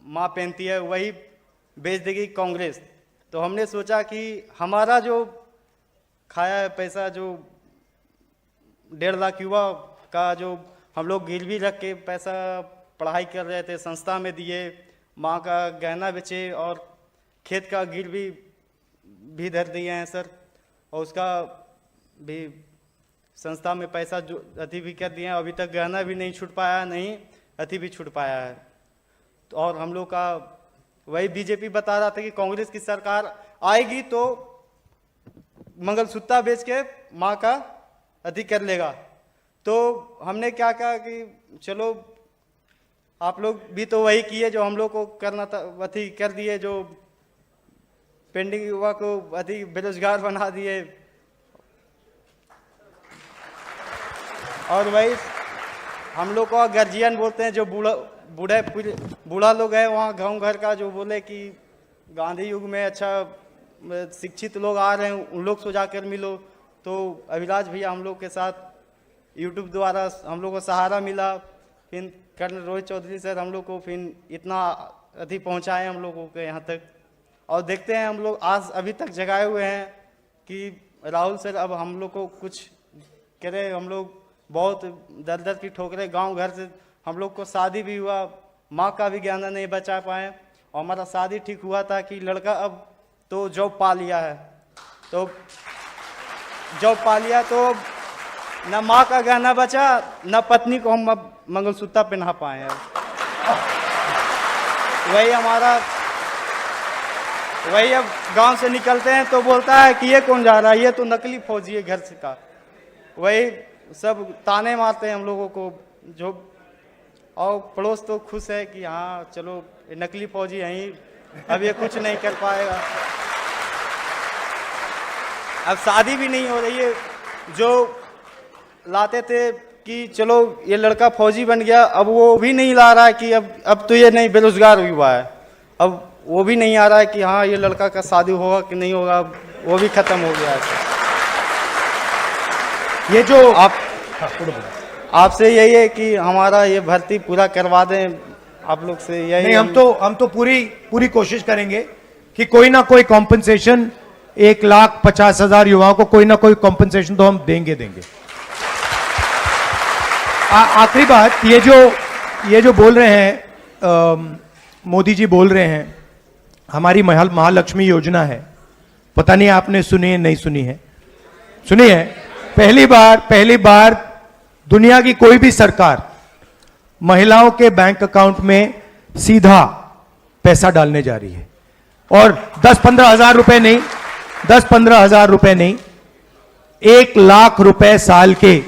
माँ पहनती है वही बेच देगी कांग्रेस। तो हमने सोचा कि हमारा जो खाया है पैसा, जो 1.5 लाख युवा का जो हम लोग गिरवी रख के पैसा पढ़ाई कर रहे थे, संस्था में दिए, माँ का गहना बेचे और खेत का गिरवी भी धर दिए हैं सर, और उसका भी संस्था में पैसा जो अति भी कर दिए हैं, अभी तक गहना भी नहीं छूट पाया है, नहीं अति भी छूट पाया है। तो और हम लोग का वही बीजेपी बता रहा था कि कांग्रेस की सरकार आएगी तो मंगलसूत्र बेच के माँ का अति कर लेगा। तो हमने क्या कहा कि चलो आप लोग भी तो वही किए जो हम लोग को करना था, अति कर दिए, जो पेंडिंग युवा को अति बेरोजगार बना दिए। और वही हम लोग को गार्जियन बोलते हैं, जो बूढ़ा लोग है वहाँ गांव घर का, जो बोले कि गांधी युग में अच्छा शिक्षित लोग आ रहे हैं, उन लोग से जाकर मिलो। तो अभिलाष भैया हम लोग के साथ यूट्यूब द्वारा हम लोग को सहारा मिला, फिर कर्नल रोहित चौधरी सर हम लोग को फिर इतना अधिक पहुँचाए हम लोगों के यहाँ तक। और देखते हैं हम लोग आज अभी तक जगाए हुए हैं कि राहुल सर अब हम लोग को कुछ करे। हम लोग बहुत दर दर की ठोकरें गांव घर से, हम लोग को शादी भी हुआ, माँ का भी गहना नहीं बचा पाए, और हमारा शादी ठीक हुआ था कि लड़का अब तो जॉब पा लिया है, तो जॉब पा लिया तो न माँ का गहना बचा न पत्नी को हम अब मंगलसूत्र पहना पाए हैं। वही अब गांव से निकलते हैं तो बोलता है कि ये कौन जा रहा है, ये तो नकली फौजी है घर से का। वही सब ताने मारते हैं हम लोगों को, जो और पड़ोस तो खुश है कि हाँ चलो नकली फौजी यहीं, अब ये कुछ नहीं कर पाएगा। अब शादी भी नहीं हो रही है, जो लाते थे कि चलो ये लड़का फौजी बन गया, अब वो भी नहीं ला रहा है कि अब तो ये नहीं बेरोजगार हुआ है, अब वो भी नहीं आ रहा है कि हाँ ये लड़का का शादी होगा कि नहीं होगा, वो भी खत्म हो गया है। ये जो आपसे यही है कि हमारा ये भर्ती पूरा करवा दें आप लोग से, यही नहीं, हम तो पूरी कोशिश करेंगे कि कोई ना कोई कॉम्पनसेशन 1,50,000 युवाओं को कोई ना कोई कॉम्पनसेशन तो हम देंगे। आखिरी बात, ये जो बोल रहे हैं मोदी जी बोल रहे हैं हमारी महालक्ष्मी योजना है, पता नहीं आपने सुनी है नहीं सुनी है? सुनी है। पहली बार दुनिया की कोई भी सरकार महिलाओं के बैंक अकाउंट में सीधा पैसा डालने जा रही है, और 10-15 हजार रुपए नहीं, 10-15 हजार रुपए नहीं, 1 लाख रुपए साल के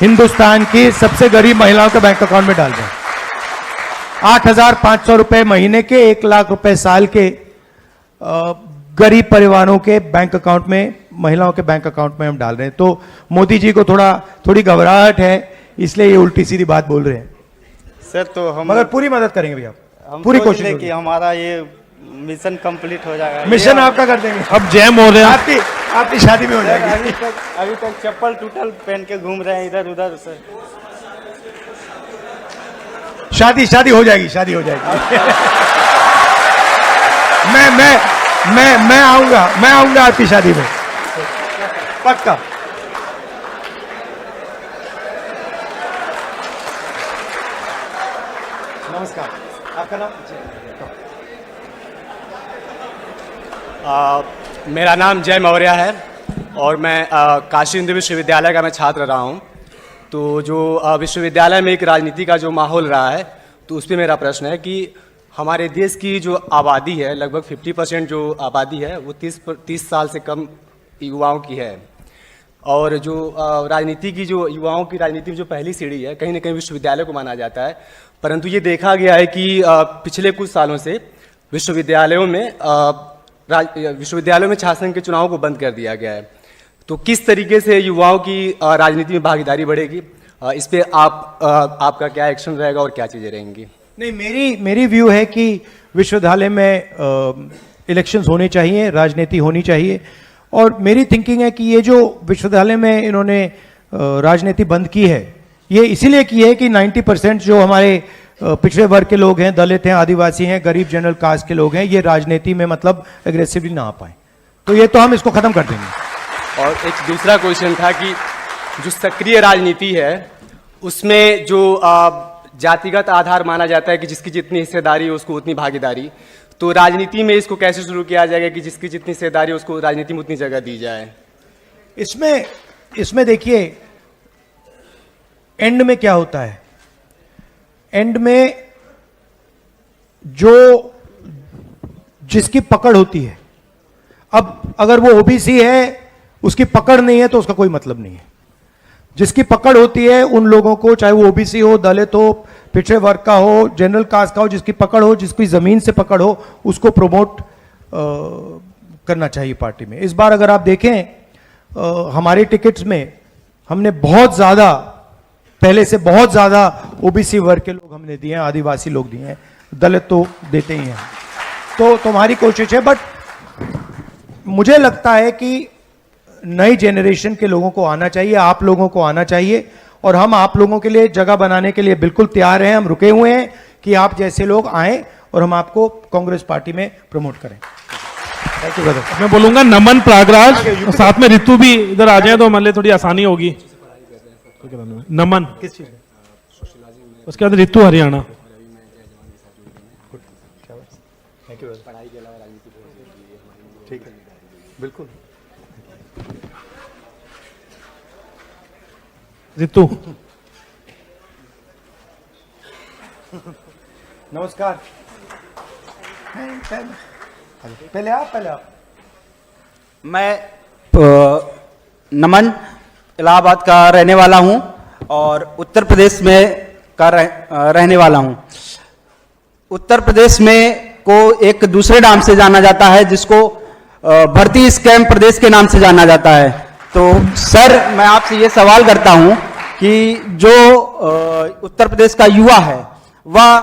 हिंदुस्तान की सबसे गरीब महिलाओं के बैंक अकाउंट में डाल रहे हैं। 8,500 रुपए महीने के, 1 लाख रुपए साल के गरीब परिवारों के बैंक अकाउंट में, महिलाओं के बैंक अकाउंट में हम डाल रहे हैं। तो मोदी जी को थोड़ी घबराहट है, इसलिए ये उल्टी सीधी बात बोल रहे हैं सर। तो हम मगर पूरी मदद करेंगे भैया, हम पूरी कोशिश कि हमारा ये मिशन कंप्लीट हो जाएगा। मिशन आपका कर देंगे। अब जैम हो रहे हैं, आपकी शादी में हो जाएगी। अभी तक चप्पल टूटल पहन के घूम रहे हैं इधर उधर से। शादी हो जाएगी, शादी हो जाएगी। मैं आऊंगा आपकी शादी में, पक्का। नमस्कार, आपका नाम? मेरा नाम जय मौर्य है और मैं काशी हिंदू विश्वविद्यालय का मैं छात्र रहा हूँ। तो जो विश्वविद्यालय में एक राजनीति का जो माहौल रहा है तो उस पर मेरा प्रश्न है कि हमारे देश की जो आबादी है, लगभग 50% जो आबादी है वो 30 साल से कम युवाओं की है। और जो राजनीति की जो युवाओं की राजनीति में जो पहली सीढ़ी है, कहीं ना कहीं विश्वविद्यालय को माना जाता है। परंतु ये देखा गया है कि पिछले कुछ सालों से विश्वविद्यालयों में छात्र संघ के चुनाव को बंद कर दिया गया है। तो किस तरीके से युवाओं की राजनीति में भागीदारी बढ़ेगी, इस पे आपका क्या एक्शन रहेगा और क्या चीज़ें रहेंगी? नहीं, मेरी व्यू है कि विश्वविद्यालय में इलेक्शंस होने चाहिए, राजनीति होनी चाहिए। और मेरी थिंकिंग है कि ये जो विश्वविद्यालय में इन्होंने राजनीति बंद की है, ये इसीलिए की है कि 90% जो हमारे पिछड़े वर्ग के लोग हैं, दलित हैं, आदिवासी हैं, गरीब जनरल कास्ट के लोग हैं, ये राजनीति में मतलब एग्रेसिवली ना आ पाए। तो ये तो हम इसको खत्म कर देंगे। और एक दूसरा क्वेश्चन था कि जो सक्रिय राजनीति है उसमें जो जातिगत आधार माना जाता है कि जिसकी जितनी हिस्सेदारी हो उसको उतनी भागीदारी, तो राजनीति में इसको कैसे शुरू किया जाएगा कि जिसकी जितनी हिस्सेदारी हो उसको राजनीति में उतनी जगह दी जाए? इसमें देखिए एंड में क्या होता है, एंड में जो जिसकी पकड़ होती है, अब अगर वो ओबीसी है उसकी पकड़ नहीं है तो उसका कोई मतलब नहीं है। जिसकी पकड़ होती है उन लोगों को, चाहे वो ओबीसी हो, दलित हो, पिछड़े वर्ग का हो, जनरल कास्ट का हो, जिसकी पकड़ हो, जिसकी जमीन से पकड़ हो, उसको प्रमोट करना चाहिए पार्टी में। इस बार अगर आप देखें हमारे टिकट्स में हमने बहुत ज्यादा, पहले से बहुत ज्यादा ओबीसी वर्ग के लोग हमने दिए हैं, आदिवासी लोग दिए हैं, दलित तो देते ही हैं। तो तुम्हारी कोशिश है, बट मुझे लगता है कि नई जेनरेशन के लोगों को आना चाहिए, आप लोगों को आना चाहिए, और हम आप लोगों के लिए जगह बनाने के लिए बिल्कुल तैयार हैं। हम रुके हुए हैं कि आप जैसे लोग आएं और हम आपको कांग्रेस पार्टी में प्रमोट करें। Thank you brother. मैं बोलूंगा नमन प्रयागराज, और साथ में ऋतु भी इधर आ जाए तो हमारे लिए थोड़ी आसानी होगी। नमन, उसके बाद ऋतु हरियाणा। ठीक है, बिल्कुल। ऋतु, नमस्कार। पहले आप। मैं नमन इलाहाबाद का रहने वाला हूं और उत्तर प्रदेश में रहने वाला हूं। उत्तर प्रदेश में को एक दूसरे नाम से जाना जाता है, जिसको भर्ती स्कैम प्रदेश के नाम से जाना जाता है। तो सर, मैं आपसे ये सवाल करता हूं कि जो उत्तर प्रदेश का युवा है वह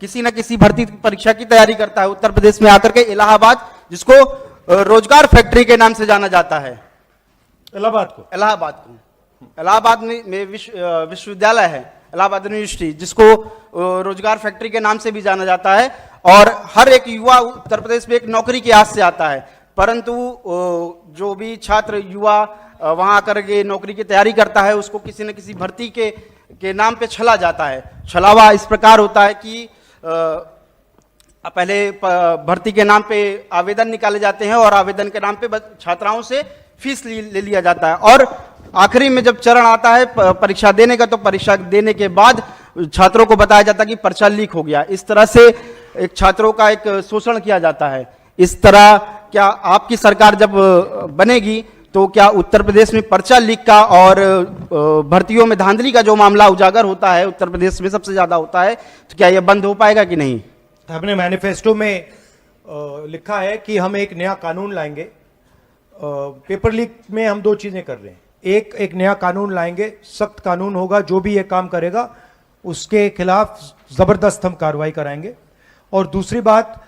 किसी न किसी भर्ती परीक्षा की तैयारी करता है उत्तर प्रदेश में आकर के इलाहाबाद, जिसको रोजगार फैक्ट्री के नाम से जाना जाता है। इलाहाबाद में विश्वविद्यालय है, इलाहाबाद यूनिवर्सिटी, जिसको रोजगार फैक्ट्री के नाम से भी जाना जाता है। और हर एक युवा उत्तर प्रदेश में एक नौकरी की आस से आता है, परंतु जो भी छात्र युवा वहां आकर के नौकरी की तैयारी करता है, उसको किसी न किसी भर्ती के नाम पे छला जाता है। छलावा इस प्रकार होता है कि पहले भर्ती के नाम पे आवेदन निकाले जाते हैं और आवेदन के नाम पे छात्राओं से फीस ले लिया जाता है, और आखिरी में जब चरण आता है परीक्षा देने का, तो परीक्षा देने के बाद छात्रों को बताया जाता है कि पर्चा लीक हो गया। इस तरह से एक छात्रों का एक शोषण किया जाता है। इस तरह क्या आपकी सरकार जब बनेगी तो क्या उत्तर प्रदेश में पर्चा लीक का और भर्तियों में धांधली का जो मामला उजागर होता है उत्तर प्रदेश में सबसे ज्यादा होता है, तो क्या यह बंद हो पाएगा कि नहीं? हमने मैनिफेस्टो में लिखा है कि हम एक नया कानून लाएंगे। पेपर लीक में हम दो चीजें कर रहे हैं। एक नया कानून लाएंगे, सख्त कानून होगा, जो भी ये काम करेगा उसके खिलाफ जबरदस्त हम कार्रवाई कराएंगे। और दूसरी बात,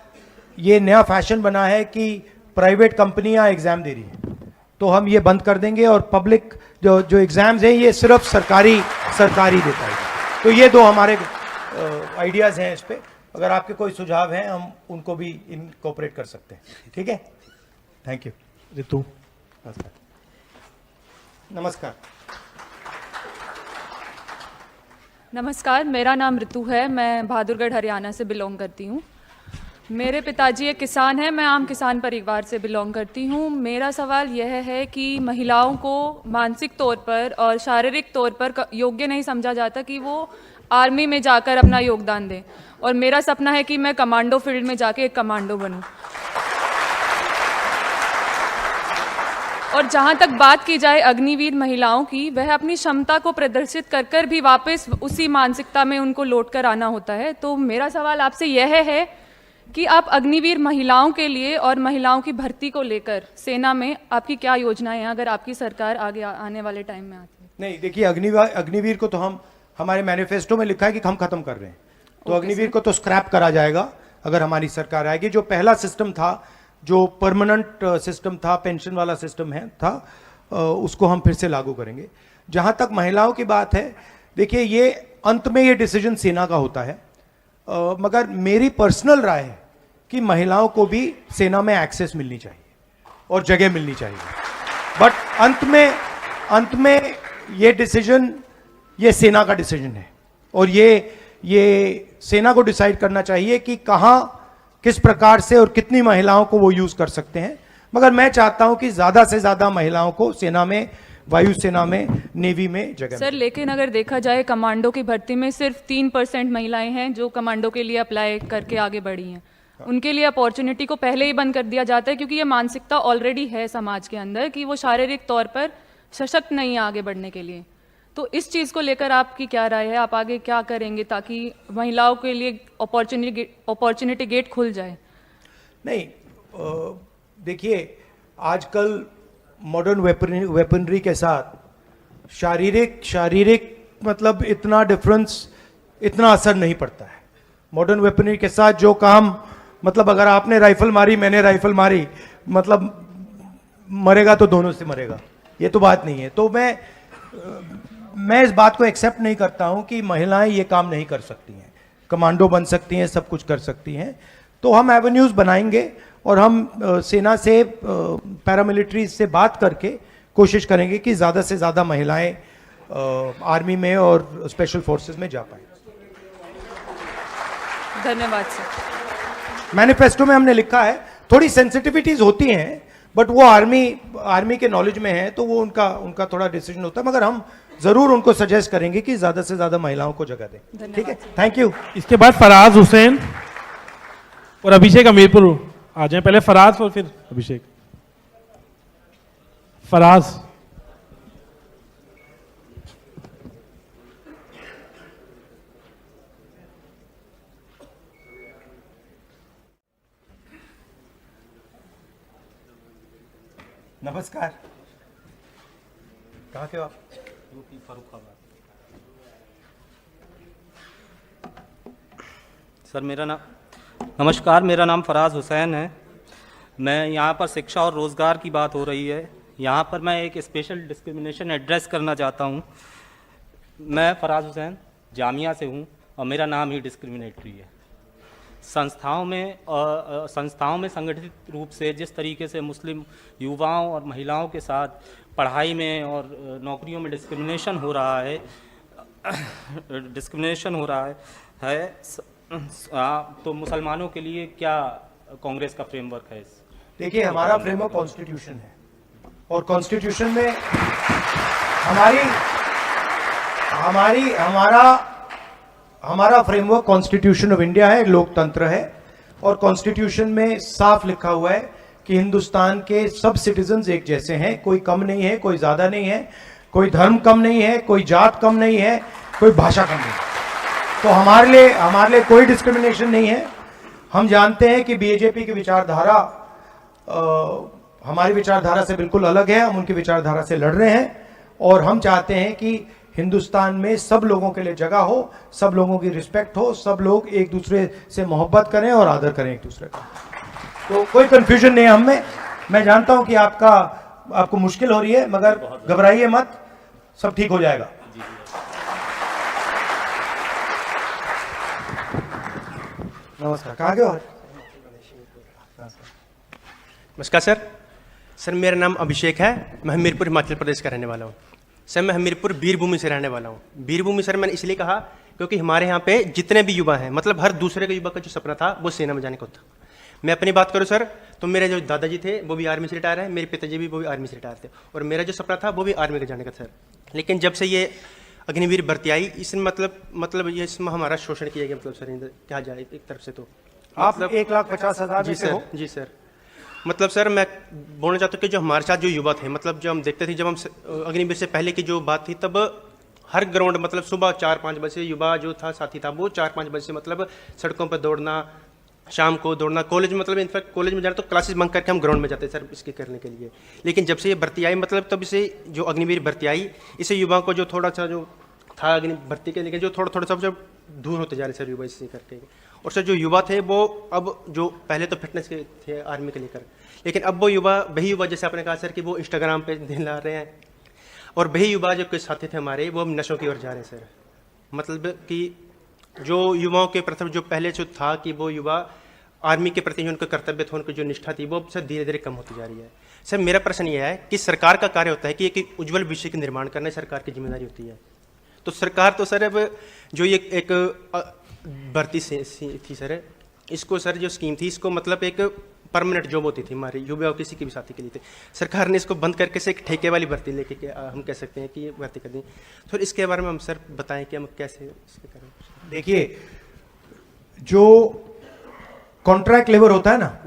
ये नया फैशन बना है कि प्राइवेट कंपनियां एग्जाम दे रही हैं, तो हम ये बंद कर देंगे और पब्लिक जो एग्जाम्स हैं ये सिर्फ सरकारी देता है। तो ये दो हमारे आइडियाज हैं इस पे। अगर आपके कोई सुझाव हैं हम उनको भी इनकॉर्पोरेट कर सकते हैं। ठीक है, थैंक यू। ऋतु, नमस्कार, मेरा नाम ऋतु है। मैं बहादुरगढ़ हरियाणा से बिलोंग करती हूँ। मेरे पिताजी एक किसान हैं, मैं आम किसान परिवार से बिलोंग करती हूँ। मेरा सवाल यह है कि महिलाओं को मानसिक तौर पर और शारीरिक तौर पर योग्य नहीं समझा जाता कि वो आर्मी में जाकर अपना योगदान दें। और मेरा सपना है कि मैं कमांडो फील्ड में जाके एक कमांडो बनूं। और जहाँ तक बात की जाए अग्निवीर महिलाओं की, वह अपनी क्षमता को प्रदर्शित कर कर भी वापस उसी मानसिकता में उनको लौट कर आना होता है। तो मेरा सवाल आपसे यह है कि आप अग्निवीर महिलाओं के लिए और महिलाओं की भर्ती को लेकर सेना में आपकी क्या योजनाएं हैं, अगर आपकी सरकार आगे आने वाले टाइम में आती है? नहीं, देखिए, अग्निवीर को तो हम हमारे मैनिफेस्टो में लिखा है कि हम खत्म कर रहे हैं। तो अग्निवीर को तो स्क्रैप करा जाएगा अगर हमारी सरकार आएगी। जो पहला सिस्टम था, जो परमानेंट सिस्टम था, पेंशन वाला सिस्टम था, उसको हम फिर से लागू करेंगे। जहां तक महिलाओं की बात है, देखिए, ये अंत में ये डिसीजन सेना का होता है, मगर मेरी पर्सनल राय है कि महिलाओं को भी सेना में एक्सेस मिलनी चाहिए और जगह मिलनी चाहिए। बट अंत में ये डिसीजन, ये सेना का डिसीजन है और ये सेना को डिसाइड करना चाहिए कि कहां, किस प्रकार से और कितनी महिलाओं को वो यूज कर सकते हैं। मगर मैं चाहता हूं कि ज्यादा से ज्यादा महिलाओं को सेना में, वायुसेना में, नेवी में जगह सर, लेकिन अगर देखा जाए कमांडो की भर्ती में सिर्फ 3% महिलाएं हैं जो कमांडो के लिए अप्लाई करके आगे बढ़ी हैं। उनके लिए अपॉर्चुनिटी को पहले ही बंद कर दिया जाता है, क्योंकि ये मानसिकता ऑलरेडी है समाज के अंदर कि वो शारीरिक तौर पर सशक्त नहीं है आगे बढ़ने के लिए। तो इस चीज़ को लेकर आपकी क्या राय है? आप आगे क्या करेंगे ताकि महिलाओं के लिए अपॉर्चुनिटी गेट खुल जाए? नहीं, देखिए, आजकल मॉडर्न वेपनरी के साथ शारीरिक मतलब इतना डिफरेंस, इतना असर नहीं पड़ता है। मॉडर्न वेपनरी के साथ जो काम, मतलब अगर आपने राइफल मारी, मैंने राइफल मारी, मतलब मरेगा तो दोनों से मरेगा, ये तो बात नहीं है। तो मैं इस बात को एक्सेप्ट नहीं करता हूं कि महिलाएं ये काम नहीं कर सकती हैं, कमांडो बन सकती हैं, सब कुछ कर सकती हैं। तो हम एवेन्यूज बनाएंगे और हम सेना से, पैरामिलिट्री से बात करके कोशिश करेंगे कि ज़्यादा से ज़्यादा महिलाएं आर्मी में और स्पेशल फोर्सेस में जा पाए। धन्यवाद सर। मैनिफेस्टो में हमने लिखा है, थोड़ी सेंसिटिविटीज होती हैं, बट वो आर्मी के नॉलेज में है, तो वो उनका थोड़ा डिसीजन होता है, मगर हम जरूर उनको सजेस्ट करेंगे कि ज्यादा से ज्यादा महिलाओं को जगह दें। ठीक है, थैंक यू। इसके बाद फराज हुसैन और अभिषेक हमीरपुर आ जाएं। पहले फराज और फिर अभिषेक। फराज। नमस्कार, कहाँ के हो आप? यूपी फर्रुखाबाद। सर नमस्कार, मेरा नाम फराज हुसैन है। मैं यहाँ पर शिक्षा और रोज़गार की बात हो रही है, यहाँ पर मैं एक स्पेशल डिस्क्रिमिनेशन एड्रेस करना चाहता हूँ। मैं फराज हुसैन जामिया से हूँ और मेरा नाम ही डिस्क्रिमिनेटरी है। संस्थाओं में संगठित रूप से जिस तरीके से मुस्लिम युवाओं और महिलाओं के साथ पढ़ाई में और नौकरियों में डिस्क्रिमिनेशन हो रहा है, तो मुसलमानों के लिए क्या कांग्रेस का फ्रेमवर्क है? देखिए, हमारा फ्रेमवर्क कॉन्स्टिट्यूशन है और कॉन्स्टिट्यूशन में हमारा फ्रेमवर्क कॉन्स्टिट्यूशन ऑफ इंडिया है, लोकतंत्र है। और कॉन्स्टिट्यूशन में साफ लिखा हुआ है कि हिंदुस्तान के सब सिटीजन्स एक जैसे हैं, कोई कम नहीं है, कोई ज्यादा नहीं है, कोई धर्म कम नहीं है, कोई जात कम नहीं है, कोई भाषा कम नहीं है। तो हमारे लिए कोई डिस्क्रिमिनेशन नहीं है। हम जानते हैं कि बीजेपी की विचारधारा हमारी विचारधारा से बिल्कुल अलग है, हम उनकी विचारधारा से लड़ रहे हैं और हम चाहते हैं कि हिंदुस्तान में सब लोगों के लिए जगह हो, सब लोगों की रिस्पेक्ट हो, सब लोग एक दूसरे से मोहब्बत करें और आदर करें एक दूसरे का। तो कोई कंफ्यूजन नहीं है हम में। मैं जानता हूं कि आपको मुश्किल हो रही है, मगर घबराइए मत, सब ठीक हो जाएगा। नमस्कार, कहाँ के हो? नमस्कार सर, मेरा नाम अभिषेक है। मैं हमीरपुर हिमाचल प्रदेश का रहने वाला हूँ। सर, मैं हमीरपुर वीरभूमि से रहने वाला हूँ। वीरभूमि सर मैंने इसलिए कहा क्योंकि हमारे यहाँ पे जितने भी युवा हैं, मतलब हर दूसरे के युवा का जो सपना था वो सेना में जाने का था। मैं अपनी बात करूँ सर, तो मेरे जो दादाजी थे वो भी आर्मी से रिटायर है, मेरे पिताजी भी वो भी आर्मी से रिटायर थे, और मेरा जो सपना था वो भी आर्मी के जाने का सर। लेकिन जब से ये अग्निवीर भर्ती आई, इसमें मतलब ये इसमें हमारा शोषण किया गया, मतलब सर क्या जाए एक तरफ से तो आप 1,50,000 जी में से हो? सर, जी सर। मतलब सर मैं बोलना चाहता हूँ कि जो हमारे साथ जो युवा थे, मतलब जो हम देखते थे, जब हम अग्निवीर से पहले की जो बात थी, तब हर ग्राउंड मतलब सुबह 4-5 बजे युवा जो था साथी था वो 4-5 बजे से मतलब सड़कों पर दौड़ना, शाम को दौड़ना, कॉलेज में मतलब इनफैक्ट कॉलेज में जाना तो क्लासेस बंक करके हम ग्राउंड में जाते सर इसके करने के लिए। लेकिन जब से ये भर्ती आई, मतलब तब से जो अग्निवीर भर्ती आई, इससे युवाओं को जो थोड़ा सा जो था अग्नि भर्ती के लिए जो थोड़ा सा जब दूर होते जा रहे सर युवा इससे करके। और सर जो युवा थे वो अब जो पहले तो फिटनेस के थे आर्मी के लेकर, लेकिन अब वो युवा वही युवा जैसे आपने कहा सर कि वो इंस्टाग्राम पे दिन ला रहे हैं, और वही युवा जो कुछ साथी थे हमारे वो नशों की ओर जा रहे हैं सर। मतलब कि जो युवाओं के प्रति जो पहले जो था कि वो युवा आर्मी के प्रति जो उनका कर्तव्य था, उनकी जो निष्ठा थी, वो सर धीरे धीरे कम होती जा रही है। सर मेरा प्रश्न यह है कि सरकार का कार्य होता है कि एक उज्ज्वल भविष्य का निर्माण करना सरकार की जिम्मेदारी होती है। तो सरकार तो सर अब जो ये एक भर्ती थी सर, इसको सर जो स्कीम थी इसको मतलब एक परमानेंट जॉब होती थी हमारी युवा किसी के भी साथी के लिए थे, सरकार ने इसको बंद करके से एक ठेके वाली भर्ती लेके हम कह सकते हैं कि ये भर्ती कर दी। तो इसके बारे में हम सर बताएं कि हम कैसे इसके करें। देखिए, जो कॉन्ट्रैक्ट लेबर होता है ना,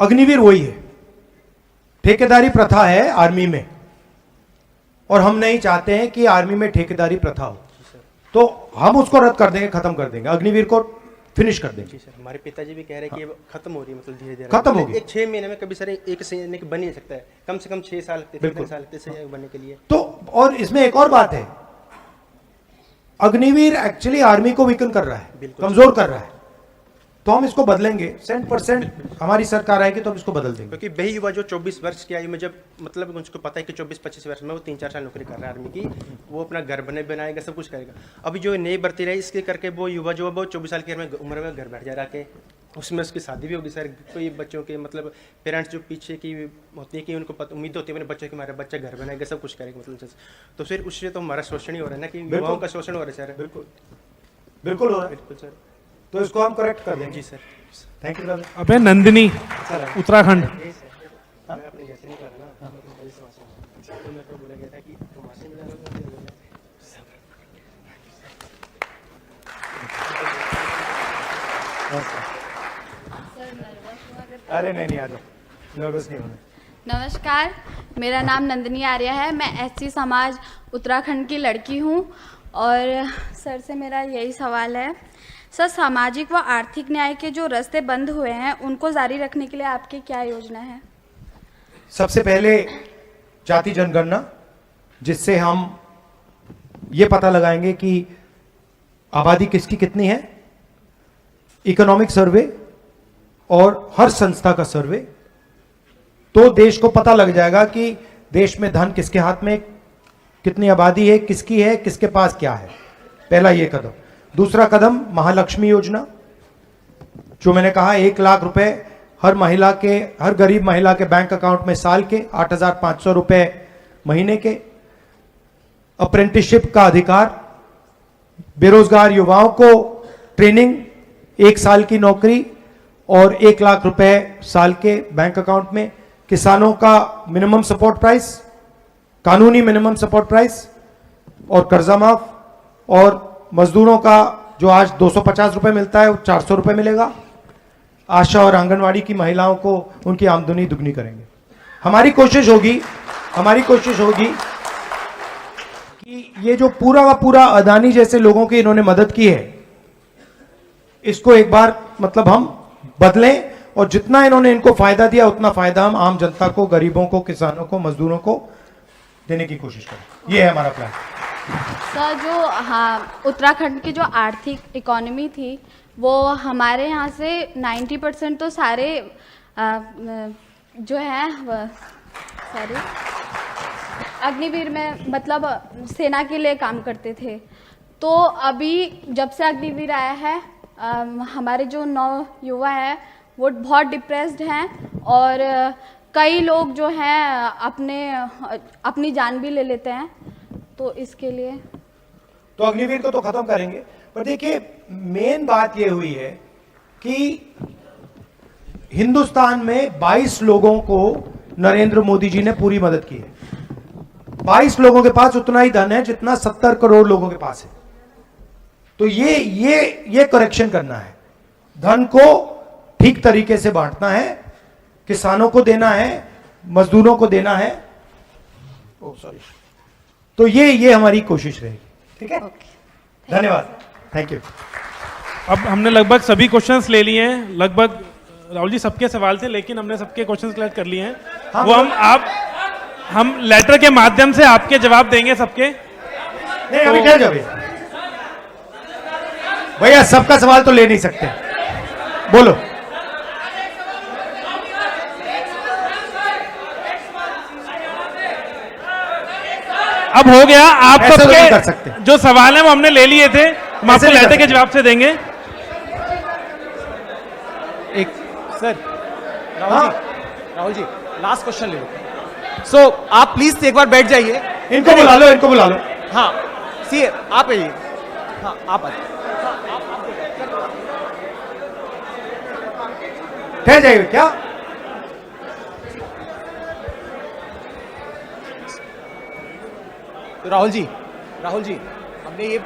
अग्निवीर वही है। ठेकेदारी प्रथा है आर्मी में, और हम नहीं चाहते हैं कि आर्मी में ठेकेदारी प्रथा हो, तो हम उसको रद्द कर देंगे, खत्म कर देंगे, अग्निवीर को फिनिश कर देंगे। जी सर, हमारे पिताजी भी कह रहे हैं कि ये खत्म हो रही है, मतलब धीरे धीरे खत्म होगी। एक 6 महीने में कभी सर एक सैनिक बन ही नहीं सकता है, कम से कम 6 साल लगते, 3 साल लगते सैनिक बनने के लिए। तो और इसमें एक और बात है, अग्निवीर एक्चुअली आर्मी को वीकन कर रहा है, कमजोर कर रहा है, तो हम इसको बदलेंगे। 100% हमारी सरकार आएगी तो हम इसको बदल देंगे। क्योंकि वही युवा जो 24 वर्ष की आयु में जब मतलब उसको पता है कि 24-25 वर्ष में वो 3-4 साल नौकरी कर रहा है आर्मी की, वो अपना घर बनाएगा, सब कुछ करेगा। अभी जो नई भर्ती रही इसके करके वो युवा जो है वो 24 साल की उम्र में घर बैठ जा रहा के, उसमें उसकी शादी भी होगी सर। कोई बच्चों के मतलब पेरेंट्स जो पीछे की होती है कि उनको उम्मीद होती है अपने बच्चों की, हमारा बच्चा घर बनाएगा, सब कुछ करेगा, मतलब तो फिर उससे तो हमारा शोषण ही हो रहा है ना, कि युवाओं का शोषण हो रहा है सर। बिल्कुल बिल्कुल हो रहा है, बिल्कुल सर, तो इसको हम करेक्ट कर देंगे। जी सर, थैंक यू ब्रदर। अबे नंदिनी, उत्तराखंड। अरे नहीं आ जाओ, नर्वस नहीं होना। नमस्कार, मेरा नाम नंदिनी आर्य है। मैं एससी समाज उत्तराखंड की लड़की हूँ और सर से मेरा यही सवाल है, सर सामाजिक व आर्थिक न्याय के जो रास्ते बंद हुए हैं उनको जारी रखने के लिए आपकी क्या योजना है? सबसे पहले जाति जनगणना, जिससे हम ये पता लगाएंगे कि आबादी किसकी कितनी है, इकोनॉमिक सर्वे और हर संस्था का सर्वे, तो देश को पता लग जाएगा कि देश में धन किसके हाथ में, कितनी आबादी है, किसकी है, किसके पास क्या है। पहला ये कदम। दूसरा कदम महालक्ष्मी योजना, जो मैंने कहा 1 लाख रुपए हर गरीब महिला के बैंक अकाउंट में साल के, 8,500 रुपए महीने के। अप्रेंटिसशिप का अधिकार, बेरोजगार युवाओं को ट्रेनिंग, 1 साल की नौकरी और 1 लाख रुपए साल के बैंक अकाउंट में। किसानों का मिनिमम सपोर्ट प्राइस, कानूनी मिनिमम सपोर्ट प्राइस और कर्जा माफ, और मजदूरों का जो आज 250 रुपए मिलता है वो 400 रुपए मिलेगा। आशा और आंगनवाड़ी की महिलाओं को उनकी आमदनी दुगनी करेंगे। हमारी कोशिश होगी कि ये जो पूरा का पूरा अदानी जैसे लोगों की इन्होंने मदद की है, इसको एक बार मतलब हम बदलें, और जितना इन्होंने इनको फायदा दिया उतना फायदा हम आम जनता को, गरीबों को, किसानों को, मजदूरों को देने की कोशिश करें। ये है हमारा प्लान। सर जो उत्तराखंड की जो आर्थिक इकोनॉमी थी वो हमारे यहाँ से 90% तो सारे जो है सारे अग्निवीर में मतलब सेना के लिए काम करते थे। तो अभी जब से अग्निवीर आया है हमारे जो नौ युवा हैं वो बहुत डिप्रेस्ड हैं, और कई लोग जो हैं अपनी जान भी ले लेते हैं। तो इसके लिए तो अग्निवीर को तो खत्म करेंगे, पर देखिए मेन बात यह हुई है कि हिंदुस्तान में 22 लोगों को नरेंद्र मोदी जी ने पूरी मदद की है। 22 लोगों के पास उतना ही धन है जितना 70 करोड़ लोगों के पास है। तो ये करेक्शन करना है, धन को ठीक तरीके से बांटना है, किसानों को देना है, मजदूरों को देना है। तो ये हमारी कोशिश रहेगी। ठीक है, धन्यवाद, थैंक यू। अब हमने लगभग सभी क्वेश्चंस ले लिए हैं, लगभग राहुल जी सबके सवाल थे, लेकिन हमने सबके क्वेश्चंस कलेक्ट कर लिए हैं। हाँ, वो हम लेटर के माध्यम से आपके जवाब देंगे सबके। नहीं, अभी ठहर जाओ भैया, सबका सवाल तो ले नहीं सकते, बोलो। अब हो गया, आप ऐसे तो नहीं कर सबके सकते। जो सवाल हैं वो हमने ले लिए थे, हम आपको नहीं कर लेटर के सकते। जवाब से देंगे। एक सर, हाँ, राहुल जी लास्ट क्वेश्चन ले लो। सो आप प्लीज एक बार बैठ जाइए। इनको बुला लो, इनको बुला लो। हाँ सी आप आइए। हाँ आप आइए। ठहर जाइए क्या? तो राहुल जी हमने ये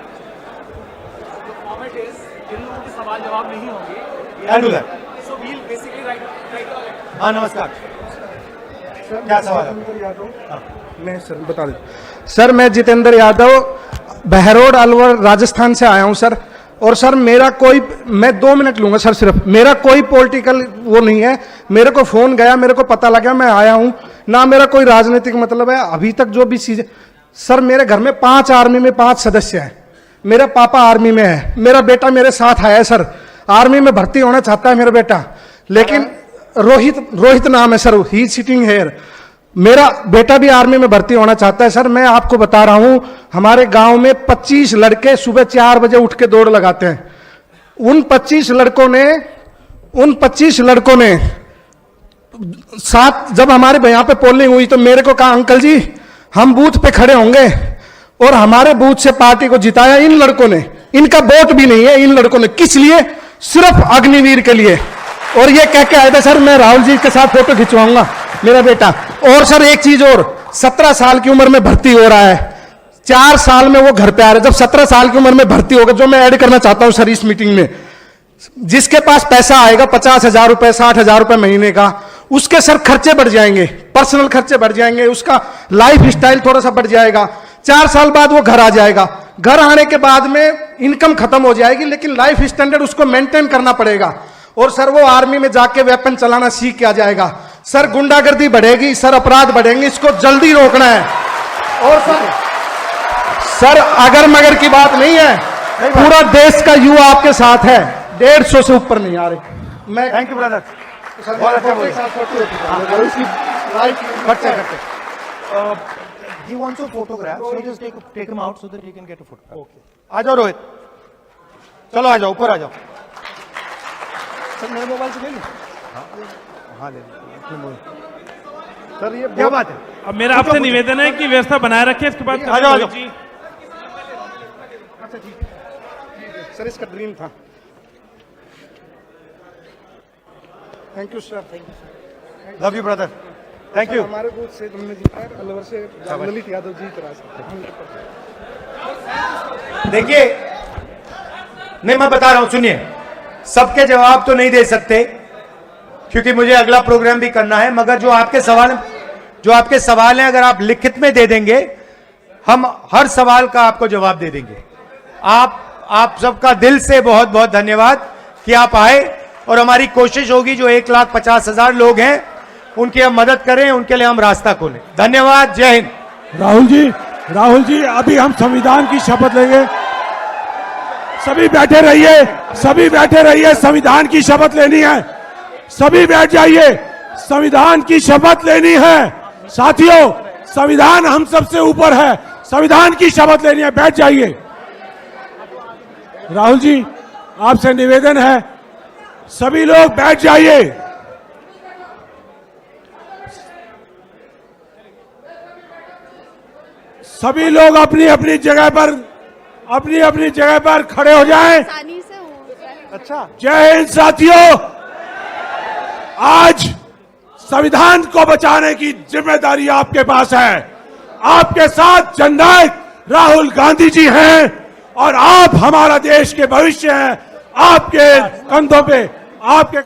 फॉर्मेट इज इन लोगों के सवाल जवाब नहीं होंगे। I'll do that. So we'll basically right. हाँ, नमस्कार, क्या सवाल है? मैं सर बता दें। सर मैं जितेंद्र यादव बहरोड अलवर राजस्थान से आया हूं सर। और सर मैं 2 मिनट लूंगा सर सिर्फ। मेरा कोई पॉलिटिकल वो नहीं है। मेरे को फोन गया, मेरे को पता लगा, मैं आया हूं ना। मेरा कोई राजनीतिक मतलब है। अभी तक जो भी चीजें सर, मेरे घर में 5 आर्मी में 5 सदस्य हैं। मेरा पापा आर्मी में है, मेरा बेटा मेरे साथ आया है सर। आर्मी में भर्ती होना चाहता है मेरा बेटा, लेकिन रोहित नाम है सर, ही सिटिंग हेयर। मेरा बेटा भी आर्मी में भर्ती होना चाहता है सर। मैं आपको बता रहा हूं, हमारे गांव में 25 लड़के सुबह 4 बजे उठ के दौड़ लगाते हैं। उन 25 लड़कों ने साथ जब हमारे यहाँ पे पोलिंग हुई तो मेरे को कहा, अंकल जी हम बूथ पे खड़े होंगे, और हमारे बूथ से पार्टी को जिताया इन लड़कों ने। इनका वोट भी नहीं है इन लड़कों ने। किस लिए? सिर्फ अग्निवीर के लिए। और ये कह के आया था सर मैं राहुल जी के साथ फोटो खिंचवाऊंगा मेरा बेटा। और सर एक चीज और, 17 साल की उम्र में भर्ती हो रहा है, 4 साल में वो घर पे आ रहा है। जब 17 साल की उम्र में भर्ती होगा, जो मैं ऐड करना चाहता हूं सर इस मीटिंग में, जिसके पास पैसा आएगा 50,000 रुपए 60,000 रुपए महीने का, उसके सर खर्चे बढ़ जाएंगे, पर्सनल खर्चे बढ़ जाएंगे, उसका लाइफ स्टाइल थोड़ा सा बढ़ जाएगा। 4 साल बाद वो घर आ जाएगा। घर आने के बाद में इनकम खत्म हो जाएगी, लेकिन लाइफ स्टैंडर्ड उसको मेंटेन करना पड़ेगा। और सर वो आर्मी में जाके वेपन चलाना सीख के आ जाएगा। सर गुंडागर्दी बढ़ेगी, सर अपराध बढ़ेंगे, इसको जल्दी रोकना है। और सर अगर मगर की बात नहीं है, पूरा देश का युवा आपके साथ है। 150 से ऊपर नहीं आ रहे। मैं थैंक यू ब्रदर, बहुत अच्छा बोले। He wants a photograph, so just take him out so that he can get a photograph. Okay. आ जाओ रोहित, चलो आ जाओ, ऊपर आ जाओ। सर मेरे मोबाइल से ले लो। हाँ ले लो। सर ये क्या बात है? अब मेरा आपसे निवेदन है कि व्यवस्था बनाए रखें, इसके बाद आ जाओ, आ जाओ। जी अच्छा ठीक है सर, इसका ड्रीम था। Thank you sir. Love you brother, thank you. हमारे बूथ से तुमने जीता है, अलवर से ललित यादव जीत रहा है। देखिए, नहीं मैं बता रहा हूं, सुनिए, सबके जवाब तो नहीं दे सकते क्योंकि मुझे अगला प्रोग्राम भी करना है, मगर जो आपके सवाल हैं अगर आप लिखित में दे देंगे, हम हर सवाल का आपको जवाब दे देंगे। आप सबका दिल से बहुत बहुत धन्यवाद कि आप आए, और हमारी कोशिश होगी जो 1,50,000 लोग हैं उनकी हम मदद करें, उनके लिए हम रास्ता खोलें। धन्यवाद, जय हिंद। राहुल जी अभी हम संविधान की शपथ लेंगे। सभी बैठे रहिए, संविधान की शपथ लेनी है। सभी बैठ जाइए, संविधान की शपथ लेनी है। साथियों, संविधान हम सबसे ऊपर है, संविधान की शपथ लेनी है, बैठ जाइए। राहुल जी आपसे निवेदन है, सभी लोग बैठ जाइए। सभी लोग अपनी अपनी जगह पर खड़े हो जाएं। अच्छा जय हिंद साथियों, आज संविधान को बचाने की जिम्मेदारी आपके पास है। आपके साथ जननायक राहुल गांधी जी हैं और आप हमारा देश के भविष्य हैं। आपके कंधों पे आपके